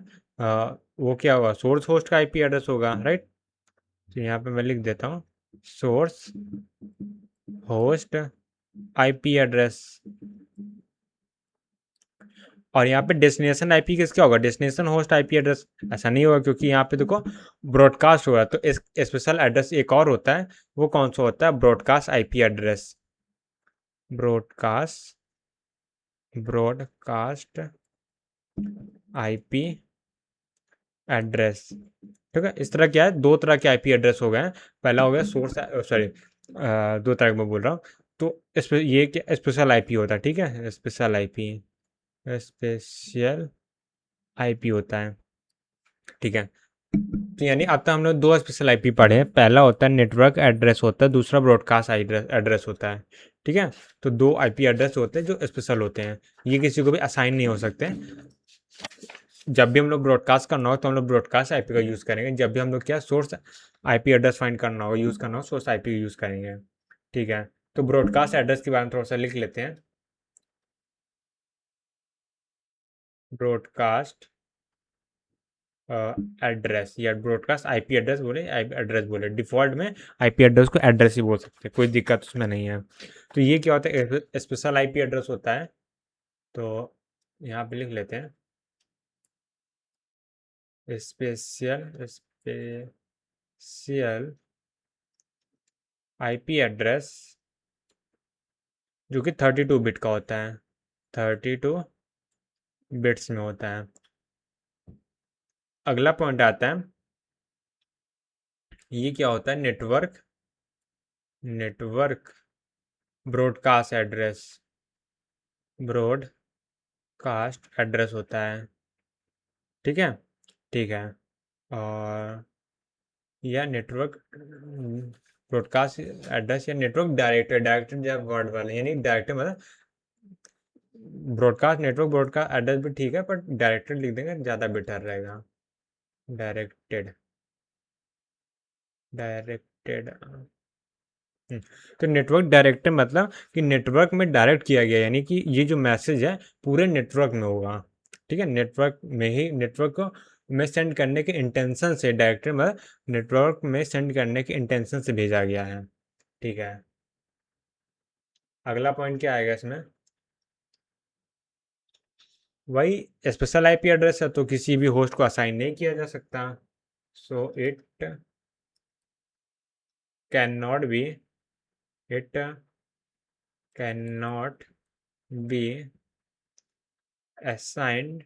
वो क्या होगा, सोर्स होस्ट का आईपी एड्रेस होगा, राइट। तो यहाँ पे मैं लिख देता हूँ सोर्स होस्ट आईपी एड्रेस, और यहाँ पे डेस्टिनेशन आईपी किसका होगा, डेस्टिनेशन होस्ट आईपी एड्रेस। ऐसा नहीं होगा क्योंकि यहाँ पे देखो ब्रॉडकास्ट हो रहा है, तो इस स्पेशल एड्रेस एक और होता है, वो कौन सा होता है, broadcast IP address, broadcast, broadcast IP address. ठीक है, इस तरह क्या है, दो तरह के आईपी एड्रेस हो गए हैं। पहला हो गया सोर्स, सॉरी, दो तरह के मैं बोल रहा हूँ। तो इस ये क्या स्पेशल आईपी होता है, ठीक है, स्पेशल आईपी, स्पेशल आईपी होता है। ठीक है, तो यानी अब तक हम लोग दो स्पेशल आईपी पढ़े हैं, पहला होता है नेटवर्क एड्रेस होता है, दूसरा ब्रॉडकास्ट एड्रेस होता है। ठीक है, तो दो आईपी एड्रेस होते हैं जो स्पेशल होते हैं, ये किसी को भी असाइन नहीं हो सकते। जब भी हम लोग ब्रॉडकास्ट करना हो तो हम लोग ब्रॉडकास्ट आईपी का यूज़ करेंगे, जब भी हम लोग क्या सोर्स आईपी एड्रेस फाइंड करना हो, यूज़ करना हो, सोर्स आईपी यूज़ करेंगे। ठीक है, तो ब्रॉडकास्ट एड्रेस के बारे में थोड़ा सा लिख लेते हैं। ब्रॉडकास्ट एड्रेस या ब्रॉडकास्ट आईपी एड्रेस बोले, आईपी एड्रेस बोले, डिफॉल्ट में आईपी एड्रेस को एड्रेस ही बोल सकते हैं, कोई दिक्कत उसमें नहीं है। तो ये क्या होता है, स्पेशल आईपी एड्रेस होता है। तो यहाँ पे लिख लेते हैं स्पेशल, स्पेशल आईपी एड्रेस जो कि 32 बिट का होता है, 32 बिट्स में होता है। अगला पॉइंट आता है, ये क्या होता है, network, network broadcast address, broadcast address होता है। ठीक है, ठीक है, और या नेटवर्क ब्रॉडकास्ट एड्रेस या नेटवर्क डायरेक्टर, डायरेक्टर जब वर्ड वाले, यानी डायरेक्टर मतलब ब्रॉडकास्ट नेटवर्क ब्रॉडकास्ट एड्रेस भी ठीक है, पर डायरेक्टेड लिख देंगे ज़्यादा बेटर रहेगा। Directed, directed. तो नेटवर्क डायरेक्टर मतलब कि नेटवर्क में डायरेक्ट किया गया, यानी कि ये जो मैसेज है पूरे नेटवर्क में होगा। ठीक है, नेटवर्क में ही, नेटवर्क को में सेंड करने के इंटेंशन से, डायरेक्टरी मतलब नेटवर्क में सेंड करने के इंटेंशन से भेजा गया है। ठीक है, अगला पॉइंट क्या आएगा इसमें? वही स्पेशल आईपी एड्रेस है तो किसी भी होस्ट को असाइन नहीं किया जा सकता, so it can not be, it can not be assigned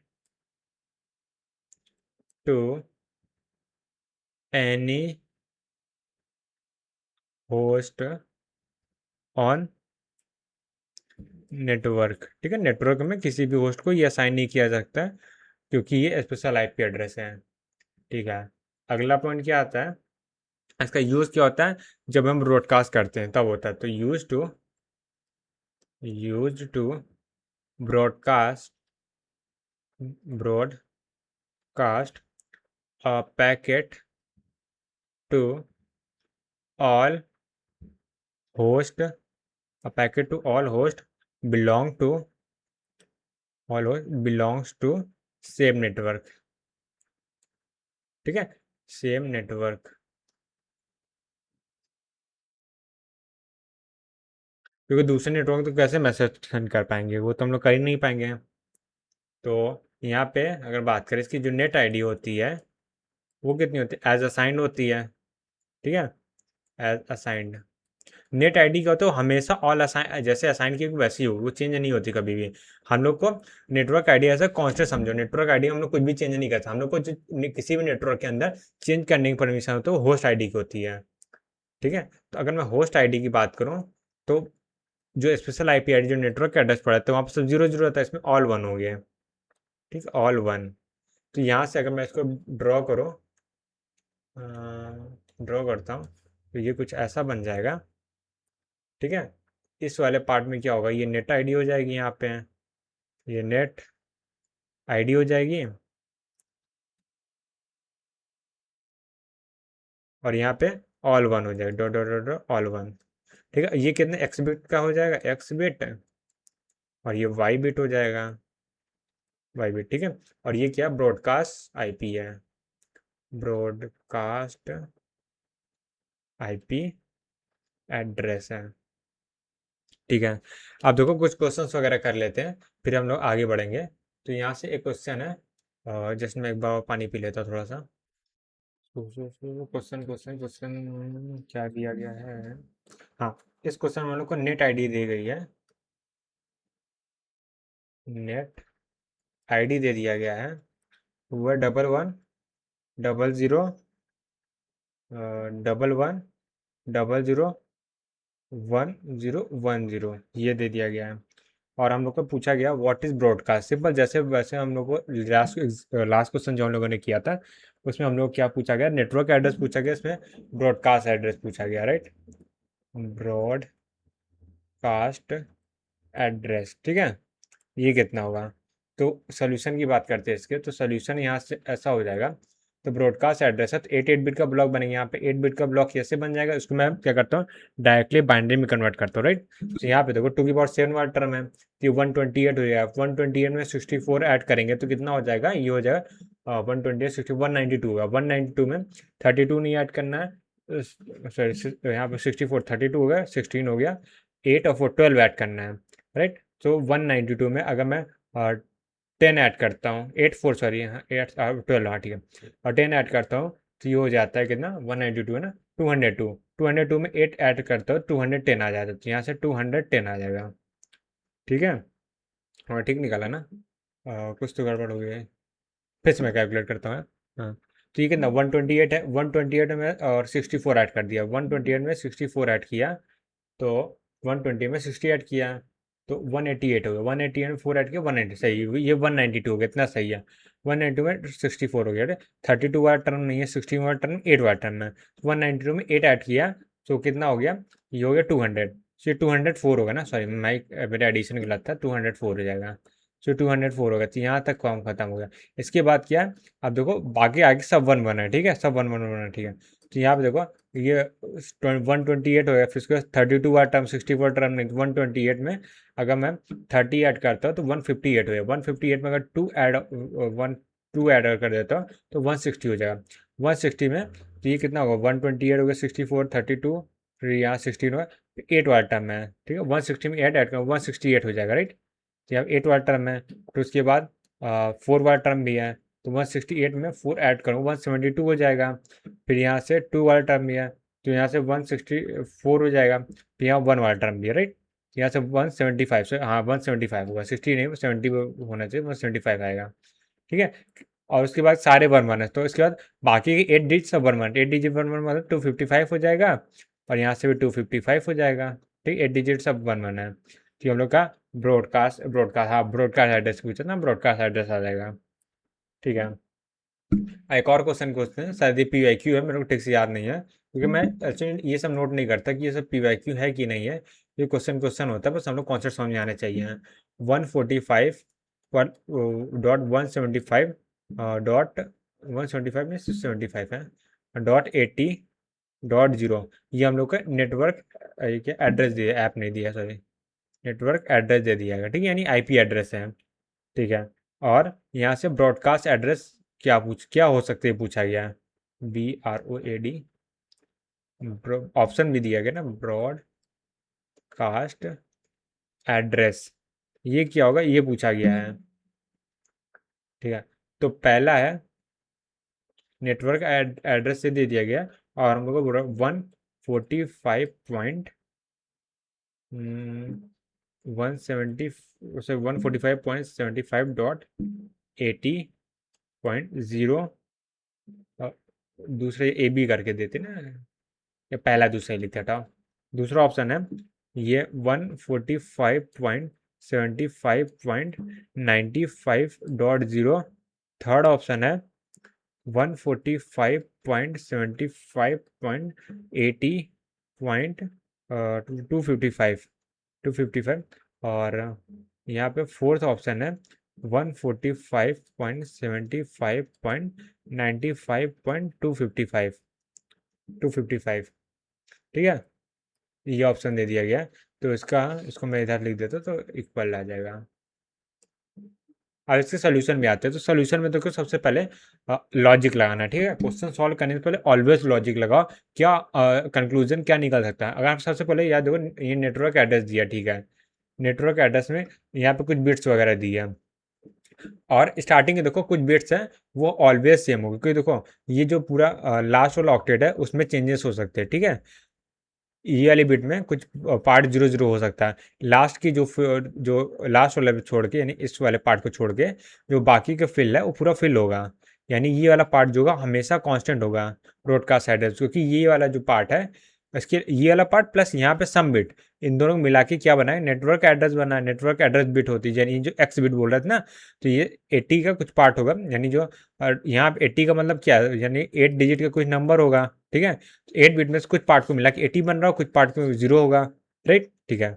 to any host on network. ठीक है, नेटवर्क में किसी भी होस्ट को ये असाइन नहीं किया जा सकता क्योंकि ये स्पेशल आईपी एड्रेस है। ठीक है, अगला पॉइंट क्या आता है? इसका यूज क्या होता है? जब हम ब्रॉडकास्ट करते हैं तब होता है। तो use to broadcast broadcast a packet to all host, a packet to all host belong to all host belongs to same network। ठीक है, सेम नेटवर्क, क्योंकि दूसरे नेटवर्क तो कैसे मैसेज सेंड कर पाएंगे, वो तो हम लोग कर ही नहीं पाएंगे। तो यहाँ पे अगर बात करें इसकी जो नेट आईडी होती है वो कितनी होती है? एज असाइंड होती है। ठीक है, एज असाइंड। नेट आईडी क्या होता है? वो हमेशा ऑल असाइन, जैसे असाइन की वैसी हो, वो चेंज नहीं होती कभी भी। हम लोग को नेटवर्क आईडी ऐसा कॉन्स्टेंट समझो, नेटवर्क आईडी हम लोग कुछ भी चेंज नहीं करते। हम लोग को किसी भी नेटवर्क के अंदर चेंज करने की परमिशन होती है वो होस्ट आईडी की होती है। ठीक है, तो अगर मैं होस्ट आईडी की बात करूँ तो जो स्पेशल आईपी आईडी जो नेटवर्क का एड्रेस पड़ा है तो वहाँ पर सब जीरो जीरो रहता है, इसमें ऑल वन हो गया। ठीक है, ऑल वन। तो यहाँ से अगर मैं इसको ड्रॉ करूँ, ड्रॉ करता हूँ तो ये कुछ ऐसा बन जाएगा। ठीक है, इस वाले पार्ट में क्या होगा? ये नेट आईडी हो जाएगी, यहाँ पे ये नेट आईडी हो जाएगी, और यहाँ पे ऑल वन हो जाएगा, dot dot dot all one. ठीक है, ये कितने एक्स बिट का हो जाएगा? एक्स बिट, और ये वाई बिट हो जाएगा, वाई बिट। ठीक है, और ये क्या? ब्रॉडकास्ट आईपी है, ब्रॉडकास्ट आईपी एड्रेस है। ठीक है, अब देखो कुछ क्वेश्चंस वगैरह कर लेते हैं फिर हम लोग आगे बढ़ेंगे। तो यहाँ से एक क्वेश्चन है, जस्ट मैं एक बार पानी पी लेता हूँ थोड़ा सा। क्वेश्चन क्वेश्चन क्वेश्चन क्या दिया गया है? हाँ, इस क्वेश्चन में हम लोग को नेट आईडी दी गई है, नेट आईडी दे दिया गया है, वो है 110000110101 ये दे दिया गया है। और हम लोग को पूछा गया व्हाट इज ब्रॉडकास्ट। सिंपल जैसे वैसे हम लोग को लास्ट क्वेश्चन जो हम लोगों ने किया था उसमें हम लोग क्या पूछा गया? नेटवर्क एड्रेस पूछा गया, इसमें ब्रॉडकास्ट एड्रेस पूछा गया, राइट? Broadcast address. ठीक है, ये कितना होगा? तो सोल्यूशन की बात करते हैं इसके, तो सोल्यूशन यहाँ से ऐसा हो जाएगा। तो ब्रॉडकास्ट एड्रेस है तो 8 बिट का ब्लॉक बनेगा। यहाँ पे 8 बिट का ब्लॉक कैसे बन जाएगा? उसको मैं क्या करता हूँ, डायरेक्टली बाइनरी में कन्वर्ट करता हूँ, राइट? तो यहाँ पे देखो 2 की पावर 7 वाला टर्म है तो ये 128 हो जाएगा। 128 में 64 ऐड करेंगे तो कितना हो जाएगा? ये हो जाएगा 128 60 192 होगा। 192 में 32 नहीं ऐड करना है, सॉरी यहाँ पे 64 32 हो गया, 16 हो गया, 8 और 4 12 ऐड करना है, राइट? तो 192 में अगर मैं 10 ऐड करता हूँ, 8 4 सॉरी, हाँ 8 12, हाँ ठीक है, और 10 ऐड करता हूँ तो ये हो जाता है कितना? 192 है ना, 202। 202 में 8 ऐड करता हूँ 210 आ जाता है, तो यहाँ से 210 आ जाएगा। ठीक है, हाँ ठीक निकाला ना? कुछ तो गड़बड़ हो गया है, फिर से मैं कैलकुलेट करता हूँ। हाँ, तो ये कितना 128 है, 128 में और 64 ऐड कर दिया, 128 में 64 ऐड किया तो 120 में 60 ऐड किया तो 188 हो गया। 188 में 4 ऐड किया 180, सही ये 192 हो गया, इतना सही है। 192 में 64 हो गया, 32 वाला टर्म नहीं है, 16 वाला टर्म 8 वाला टर्म है। 192 में 8 ऐड किया तो कितना हो गया? ये हो गया 200, सो 204 होगा ना, सॉरी मेरा एडिशन गलत था, 204 हो जाएगा। सो 204 होगा, तो यहाँ तक काम खत्म हो गया। इसके बाद क्या है? अब देखो बाकी आगे सब वन वन है, ठीक है, सब वन वन वन है, ठीक है। तो यहाँ पे देखो ये 128 हो गया, फिर उसके 32 वाला टर्म 64 टर्म नहीं, 128 में अगर मैं 30 ऐड करता हूँ तो 158 हो गया। 158 में अगर 2 ऐड 1 2 ऐड कर देता हूँ तो 160 हो जाएगा। 160 में तो ये कितना होगा, 128 हो गया, 64, 32, फिर यहाँ 16 होगा, 8 वाला टर्म है, ठीक है। 160 में 8 ऐड करो, 168 हो जाएगा, राइट। तो यहाँ 8 वाला टर्म है, तो उसके बाद 4 वाला टर्म भी है, तो 168 में 4 ऐड करूँ 172 हो जाएगा। फिर यहाँ से 2 वाला टर्म भी है, तो यहाँ से 164 हो जाएगा। फिर यहाँ 1 वाला टर्म भी है, राइट। यहाँ से 175 से, हाँ 175 होगा, 60 नहीं 70 होना चाहिए, 175 आएगा, ठीक है। और उसके बाद सारे 1 1 है, तो इसके बाद बाकी के 8 डिजिट सब 1 1, 8 डिजिट 1 1 मतलब 255 हो जाएगा, और यहाँ से भी 255 हो जाएगा, ठीक। 8 डिजिट सब 1 1 है, तो हम लोग का ब्रॉडकास्ट हाँ ब्रॉडकास्ट एड्रेस पूछा ना, ब्रॉडकास्ट एड्रेस आ जाएगा, ठीक है। एक और क्वेश्चन पूछते हैं, शायद ये PYQ है, मेरे को ठीक से याद नहीं है, क्योंकि मैं एक्चुअली ये सब नोट नहीं करता कि ये सब PYQ है कि नहीं है। ये क्वेश्चन होता है, बस हम लोग कॉन्सेप्ट समझ में आने चाहिए। 145 डॉट 175 डॉट 175 में 75 है डॉट 80 डॉट 0, ये हम लोग का नेटवर्क क्या एड्रेस दिया, ऐप नहीं दिया, सॉरी, नेटवर्क एड्रेस दे दिया है, ठीक है, यानी IP एड्रेस है, ठीक है। और यहाँ से ब्रॉडकास्ट एड्रेस क्या हो सकते हैं पूछा गया है, BROAD, ऑप्शन भी दिया गया ना, ब्रॉडकास्ट एड्रेस, ये क्या होगा, ये पूछा गया है, ठीक है। तो पहला है नेटवर्क एड्रेस से दे दिया गया, और हम लोग को 145.75.80.0, दूसरे AB करके देते ना, या पहला दूसरा ही लिखता था। दूसरा ऑप्शन है ये 145.75.95.0। थर्ड ऑप्शन है 145.75.80.255, और यहाँ पे फोर्थ ऑप्शन है 145.75.95.255, ठीक है। ये ऑप्शन दे दिया गया, तो इसको मैं इधर लिख देता तो इक्वल आ जाएगा। अब इसके सोल्यूशन में आते हैं, तो सोल्यूशन में देखो सबसे पहले लॉजिक लगाना है, ठीक है। क्वेश्चन सॉल्व करने से पहले ऑलवेज लॉजिक लगाओ, क्या कंक्लूजन क्या निकल सकता है। अगर आप सबसे पहले याद देखो, ये नेटवर्क एड्रेस दिया, ठीक है, नेटवर्क एड्रेस में यहाँ पे कुछ बिट्स वगैरह दिए हैं, और स्टार्टिंग में देखो कुछ बिट्स हैं वो ऑलवेज सेम होगी, क्योंकि देखो ये जो पूरा लास्ट वाला ऑक्टेट है उसमें चेंजेस हो सकते हैं, ठीक है। ये वाली बिट में कुछ पार्ट 0 0 हो सकता है, लास्ट की जो लास्ट वाला छोड़ के, यानी इस वाले पार्ट को छोड़ के जो बाकी का फिल है वो पूरा फिल होगा, यानी ये वाला पार्ट जो होगा हमेशा कांस्टेंट होगा ब्रॉडकास्ट एड्रेस, क्योंकि ये वाला जो पार्ट है इसके, ये वाला पार्ट प्लस यहाँ पे सम बिट, इन दोनों को मिला के क्या बना है, नेटवर्क एड्रेस बना है। नेटवर्क एड्रेस बिट होती है, यानी जो X बिट बोल रहा था ना, तो ये 80 का कुछ पार्ट होगा, यानी जो यहाँ पे 80 का मतलब क्या है, यानी 8 डिजिट का कुछ नंबर होगा, ठीक है। 8 बिट में से कुछ पार्ट को मिला के 80 बन रहा हो, कुछ पार्ट को 0 होगा, राइट, ठीक है।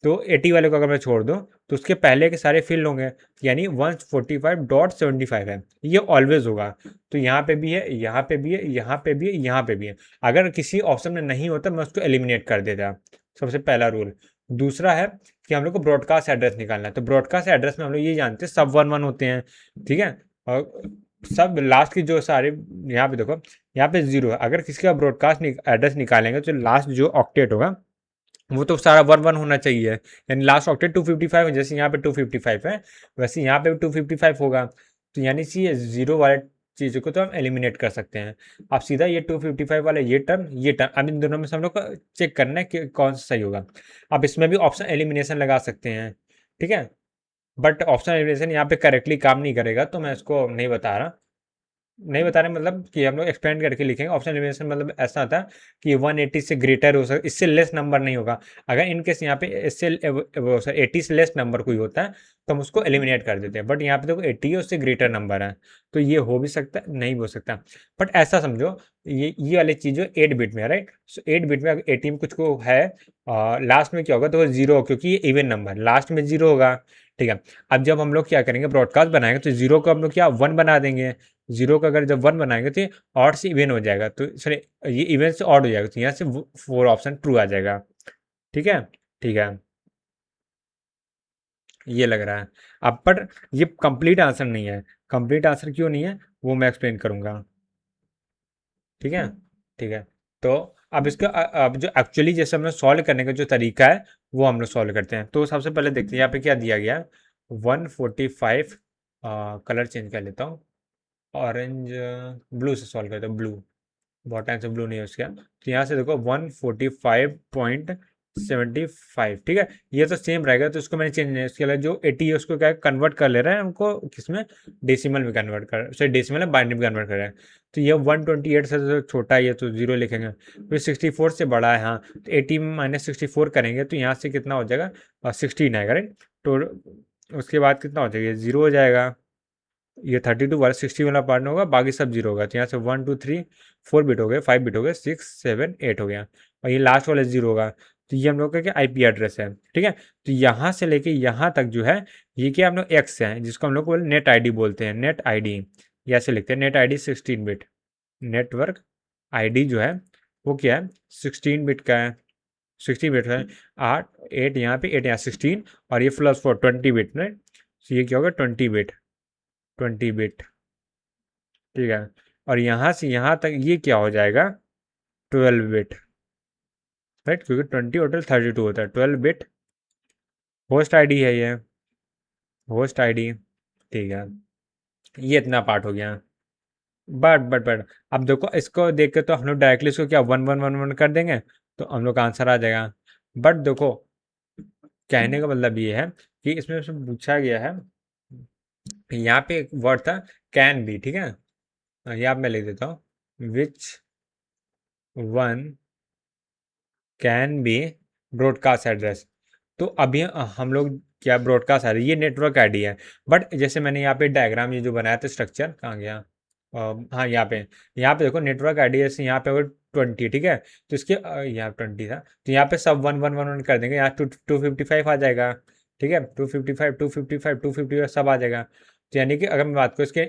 तो 80 वाले को अगर मैं छोड़ दूँ तो उसके पहले के सारे फिल होंगे, यानी 145.75 है, ये ऑलवेज होगा। तो यहाँ पे भी है, यहाँ पे भी है, यहाँ पे भी है, यहाँ पे भी है। अगर किसी ऑप्शन में नहीं होता मैं उसको एलिमिनेट कर देता, सबसे पहला रूल। दूसरा है कि हम लोग को ब्रॉडकास्ट एड्रेस निकालना है, तो ब्रॉडकास्ट एड्रेस में हम लोग ये जानते हैं सब 1 1 होते हैं, ठीक है। और सब लास्ट की जो सारे, यहाँ पे देखो यहाँ पे 0 है, अगर किसी का ब्रॉडकास्ट एड्रेस निकालेंगे तो लास्ट जो ऑक्टेट होगा वो तो सारा 1 1 होना चाहिए, यानी लास्ट ऑक्टेट 255 है, जैसे यहाँ पे 255 है वैसे यहाँ पे भी 255 होगा, तो यानी सी 0 वाले चीज़ों को तो हम एलिमिनेट कर सकते हैं। अब सीधा ये 255 वाला ये टर्म अब इन दोनों में से हम लोग को चेक करना है कि कौन सा सही होगा। अब इसमें भी ऑप्शन एलिमिनेशन लगा सकते हैं, ठीक है, बट ऑप्शन एलिमिनेशन यहाँ पे करेक्टली काम नहीं करेगा, तो मैं इसको नहीं बता रहे, मतलब कि हम लोग एक्सपेंड करके लिखेंगे। ऑप्शन एलिमिनेशन मतलब ऐसा आता है कि 180 से ग्रेटर हो सकता, इससे लेस नंबर नहीं होगा। अगर इनकेस यहाँ पे इससे 80 से लेस नंबर कोई होता है तो हम उसको एलिमिनेट कर देते हैं, बट यहाँ पे देखो 80 है, उससे ग्रेटर नंबर है, तो ये हो भी सकता है, नहीं भी हो सकता। बट ऐसा समझो, ये वाली चीज़ जो 8 बिट में है, राइट, सो 8 बिट में अगर 80 में कुछ को है लास्ट में क्या होगा, तो वो 0, क्योंकि ये इवन नंबर लास्ट में 0 होगा, ठीक है। अब जब हम लोग क्या करेंगे, ब्रॉडकास्ट बनाएंगे, तो 0 को हम लोग क्या 1 बना देंगे, 0 का अगर जब 1 बनाएंगे तो ये ऑड से इवन हो जाएगा, तो सॉरी ये इवन से ऑड हो जाएगा, तो यहाँ से 4 ऑप्शन ट्रू आ जाएगा, ठीक है, ठीक है। ये लग रहा है अब, पर ये कंप्लीट आंसर नहीं है। कंप्लीट आंसर क्यों नहीं है वो मैं एक्सप्लेन करूंगा। ठीक है। ठीक है। तो अब इसका अब जो एक्चुअली जैसे हमने सॉल्व करने का जो तरीका है वो हम लोग सॉल्व करते हैं। तो सबसे पहले देखते हैं यहाँ पे क्या दिया गया है। 145, कलर चेंज कर लेता हूँ, ऑरेंज, ब्लू से सॉल्व करते हैं, ब्लू। बहुत टाइम से ब्लू नहीं यूज़ किया, तो यहाँ से देखो 145.75, ठीक है। ये तो सेम रहेगा, तो इसको मैंने चेंज नहीं, इसके लिए जो 80 है उसको क्या कन्वर्ट कर ले रहे हैं हमको, किसमें, डेसिमल में कन्वर्ट कर, सॉरी डेसिमल में बाइनरी में कन्वर्ट कर रहे हैं। तो ये 128 से तो छोटा है, ये तो जीरो लिखेंगे। फिर 64 से बड़ा है, हाँ, तो 80 माइनस 64 करेंगे तो यहाँ से कितना हो जाएगा, 16 आएगा, राइट। तो उसके बाद कितना हो जाएगा, जीरो हो जाएगा। ये 32 वाला 60 वाला पार्ट में होगा, बाकी सब जीरो होगा। तो यहाँ से 1 2 3 4 बिट हो गए, 5 बिट हो गए, 6 7 8 हो गया, और ये लास्ट वाला जीरो होगा। तो ये हम लोग का क्या आईपी एड्रेस है, ठीक है। तो यहाँ से लेके यहाँ तक जो है, ये क्या हम लोग एक्स है, जिसको हम लोग बोले नेट आईडी बोलते हैं, नेट आईडी। ये ऐसे लिखते हैं, net ID 16 bit. Network ID जो है वो क्या है, 16 बिट का है। 16 बिट है, 8 8 यहाँ पे, 8 यहाँ 16, और ये +4 20 बिट में। तो ये क्या होगा, 20 बिट, 20 बिट, ठीक है। और यहाँ से यहाँ तक ये क्या हो जाएगा, 12 बिट, राइट, क्योंकि 20 टोटल 32 होता है, 12 बिट होस्ट आईडी है ये, होस्ट आईडी, ठीक है। ये इतना पार्ट हो गया। बट अब देखो, इसको देख के तो हम लोग डायरेक्टली इसको क्या 1 1 1 1 कर देंगे, तो हम लोग का आंसर आ जाएगा। बट देखो, कहने का मतलब ये है कि इसमें से पूछा गया है, यहाँ पे एक वर्ड था कैन बी, ठीक है। यहाँ मैं लिख देता हूँ, which one can be broadcast address. तो अभी हम लोग क्या ब्रॉडकास्ट आ रही है, ये नेटवर्क आईडी है। बट जैसे मैंने यहाँ पे डायग्राम ये जो बनाया था, स्ट्रक्चर कहाँ गया, हाँ यहाँ पे देखो नेटवर्क आईडी, जैसे यहाँ पे अगर 20, ठीक है, तो इसके यहाँ 20 था, तो यहाँ पे सब 1 1 1 1 कर देंगे, यहाँ 255 आ जाएगा, ठीक है। 255 सब आ जाएगा। तो यानी कि अगर मैं बात करूँ इसके,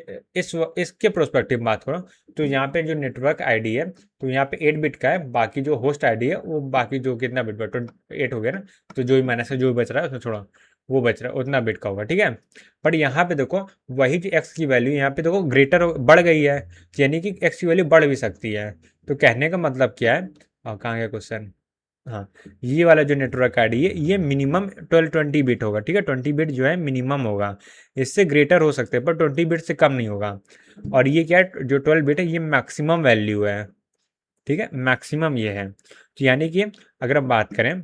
इसके प्रोस्पेक्टिव में बात करूँ, तो यहाँ पे जो नेटवर्क आईडी है, तो यहाँ पे 8 बिट का है, बाकी जो होस्ट आईडी है वो बाकी जो कितना बिट, 28 हो गया ना, तो जो भी माइनस है, जो भी बच रहा है उसमें छोड़ो, वो बच रहा है उतना बिट का होगा, ठीक है। बट यहाँ पे देखो, वही जो एक्स की वैल्यू यहाँ पे देखो ग्रेटर बढ़ गई है, यानी कि एक्स की वैल्यू बढ़ भी सकती है। तो कहने का मतलब क्या है, कहाँ गया क्वेश्चन, हाँ, ये वाला जो नेटवर्क आईडी है ये मिनिमम 12 20 बिट होगा, ठीक है। 20 बिट जो है मिनिमम होगा, इससे ग्रेटर हो सकते हैं पर 20 बिट से कम नहीं होगा। और ये क्या है, जो 12 बिट है ये मैक्सिमम वैल्यू है, ठीक है, मैक्सिमम ये है। तो यानी कि अगर हम बात करें,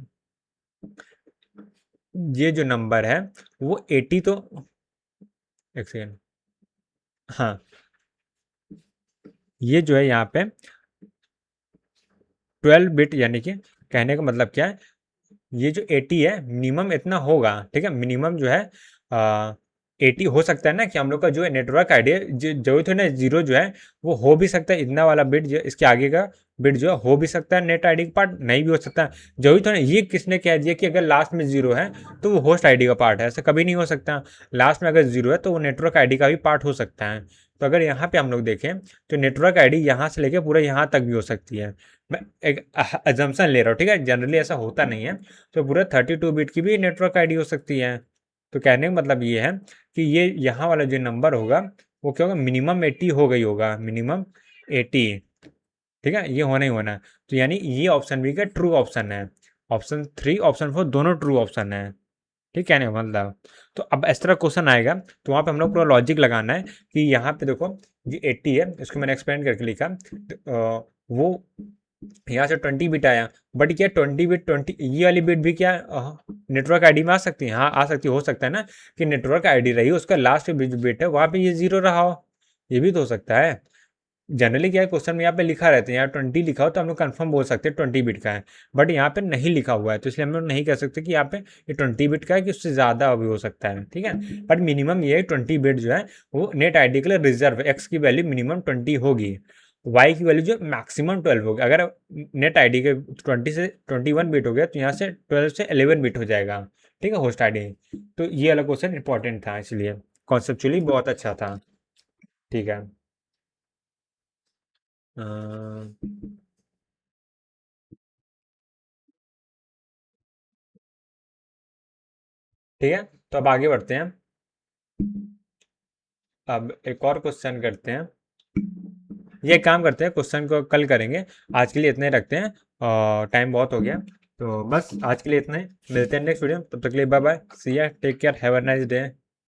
ये जो नंबर है वो 80 तो, एक सेकेंड, हाँ, ये जो है यहाँ पे 12 बिट, यानी कि कहने का मतलब क्या है, ये जो 80 है मिनिमम इतना होगा, ठीक है। मिनिमम जो है 80 हो सकता है ना, कि हम लोग का जो है नेटवर्क आईडी है, जरूरत है ना जीरो जो है वो हो भी सकता है, इतना वाला बिट जो इसके आगे का बिट जो है हो भी सकता है नेट आईडी का पार्ट, नहीं भी हो सकता है। जरूरी तो नहीं, ये किसने कह दिया कि अगर लास्ट में जीरो है तो वो होस्ट आईडी का पार्ट है, ऐसा कभी नहीं हो सकता। लास्ट में अगर जीरो है तो वो नेटवर्क आईडी का भी पार्ट हो सकता है। तो अगर यहाँ पे हम लोग देखें, तो नेटवर्क आईडी यहाँ से लेके पूरा यहाँ तक भी हो सकती है। मैं एक अजम्पशन ले रहा हूँ, ठीक है, जनरली ऐसा होता नहीं है। तो पूरा 32 बिट की भी नेटवर्क आईडी हो सकती है। तो कहने का मतलब ये है कि ये यहाँ वाला जो नंबर होगा वो क्या होगा, मिनिमम 80 हो गई होगा, मिनिमम 80, ठीक है, ये होना ही होना है। तो यानी ये ऑप्शन भी का ट्रू ऑप्शन है, ऑप्शन 3 ऑप्शन 4 दोनों ट्रू ऑप्शन है, ठीक है ना, मतलब। तो अब इस तरह क्वेश्चन आएगा, तो वहाँ पे हम लोग पूरा लॉजिक लगाना है कि यहाँ पे देखो, ये 80 है, इसको मैंने एक्सपेंड करके लिखा, तो, वो यहाँ से 20 बिट आया, बट क्या 20 बिट, 20 ये वाली बिट भी क्या नेटवर्क आईडी में आ सकती है, हाँ आ सकती है, हो सकता है ना कि नेटवर्क आईडी रही उसका लास्ट जो बिट है वहाँ पे ये जीरो रहा हो, ये भी तो हो सकता है। जनरली क्या है, क्वेश्चन में यहाँ पे लिखा रहता है, यहाँ 20 लिखा हो तो हम लोग कंफर्म बोल सकते हैं 20 बिट का है, बट यहाँ पे नहीं लिखा हुआ है, तो इसलिए हम लोग नहीं कह सकते कि यहाँ पे ये 20 बिट का है, कि उससे ज़्यादा भी हो सकता है, ठीक है। बट मिनिमम ये 20 बिट जो है वो नेट आईडी के लिए रिजर्व, एक्स की वैल्यू मिनिमम 20 होगी, वाई की वैल्यू जो मैक्सिमम 12 होगी। अगर नेट आईडी के 20 से 21 बिट हो गया, तो यहाँ से 12 से 11 बिट हो जाएगा, ठीक है, होस्ट आईडी। तो ये अलग क्वेश्चन इंपॉर्टेंट था, इसलिए कॉन्सेप्चुअली बहुत अच्छा था, ठीक है। अ, ठीक है। तो अब आगे बढ़ते हैं। अब एक और क्वेश्चन करते हैं। ये काम करते हैं, क्वेश्चन को कल करेंगे। आज के लिए इतने रखते हैं और टाइम बहुत हो गया। तो बस आज के लिए इतना ही, मिलते हैं नेक्स्ट वीडियो। तब तक के लिए bye bye, see ya, take care, have a nice day.